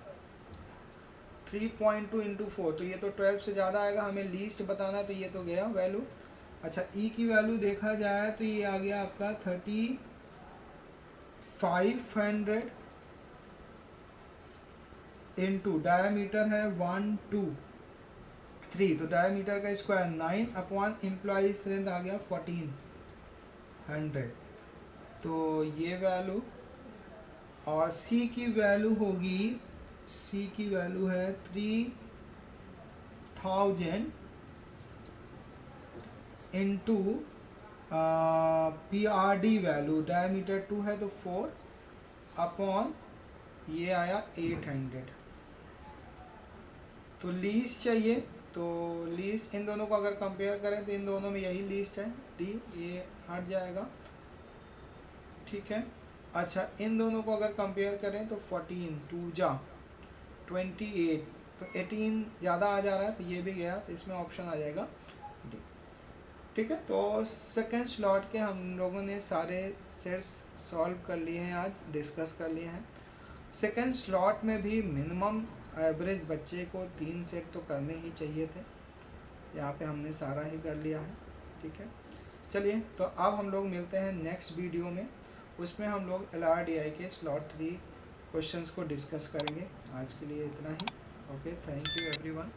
3.2 इंटू 4, तो ये तो 12 से ज़्यादा आएगा, हमें लीस्ट बताना, तो ये तो गया वैल्यू। अच्छा, E की वैल्यू देखा जाए तो ये आ गया आपका 3500 इंटू डायमीटर है 1 2 3, तो डायमीटर का स्क्वायर 9 अपॉन एम्प्लॉय स्ट्रेंथ आ गया 1400। तो ये वैल्यू और सी की वैल्यू होगी, सी की वैल्यू है 3000 into P R D value, diameter 2 है तो 4 अपॉन ये आया 800। तो लीस्ट चाहिए, तो लीस्ट इन दोनों को अगर कंपेयर करें तो इन दोनों में यही लीस्ट है डी, ये हट जाएगा, ठीक है। अच्छा इन दोनों को अगर कंपेयर करें तो 14 2 जा 28, तो 18 ज़्यादा आ जा रहा है तो ये भी गया, तो इसमें ऑप्शन आ जाएगा डी, ठीक है। तो सेकेंड स्लॉट के हम लोगों ने सारे सेट्स सॉल्व कर लिए हैं, आज डिस्कस कर लिए हैं। सेकेंड स्लॉट में भी मिनिमम एवरेज बच्चे को 3 सेट तो करने ही चाहिए थे, यहाँ पे हमने सारा ही कर लिया है, ठीक है। चलिए तो अब हम लोग मिलते हैं नेक्स्ट वीडियो में, उसमें हम लोग LRDI के स्लॉट 3 क्वेश्चंस को डिस्कस करेंगे। आज के लिए इतना ही। Okay, thank you everyone.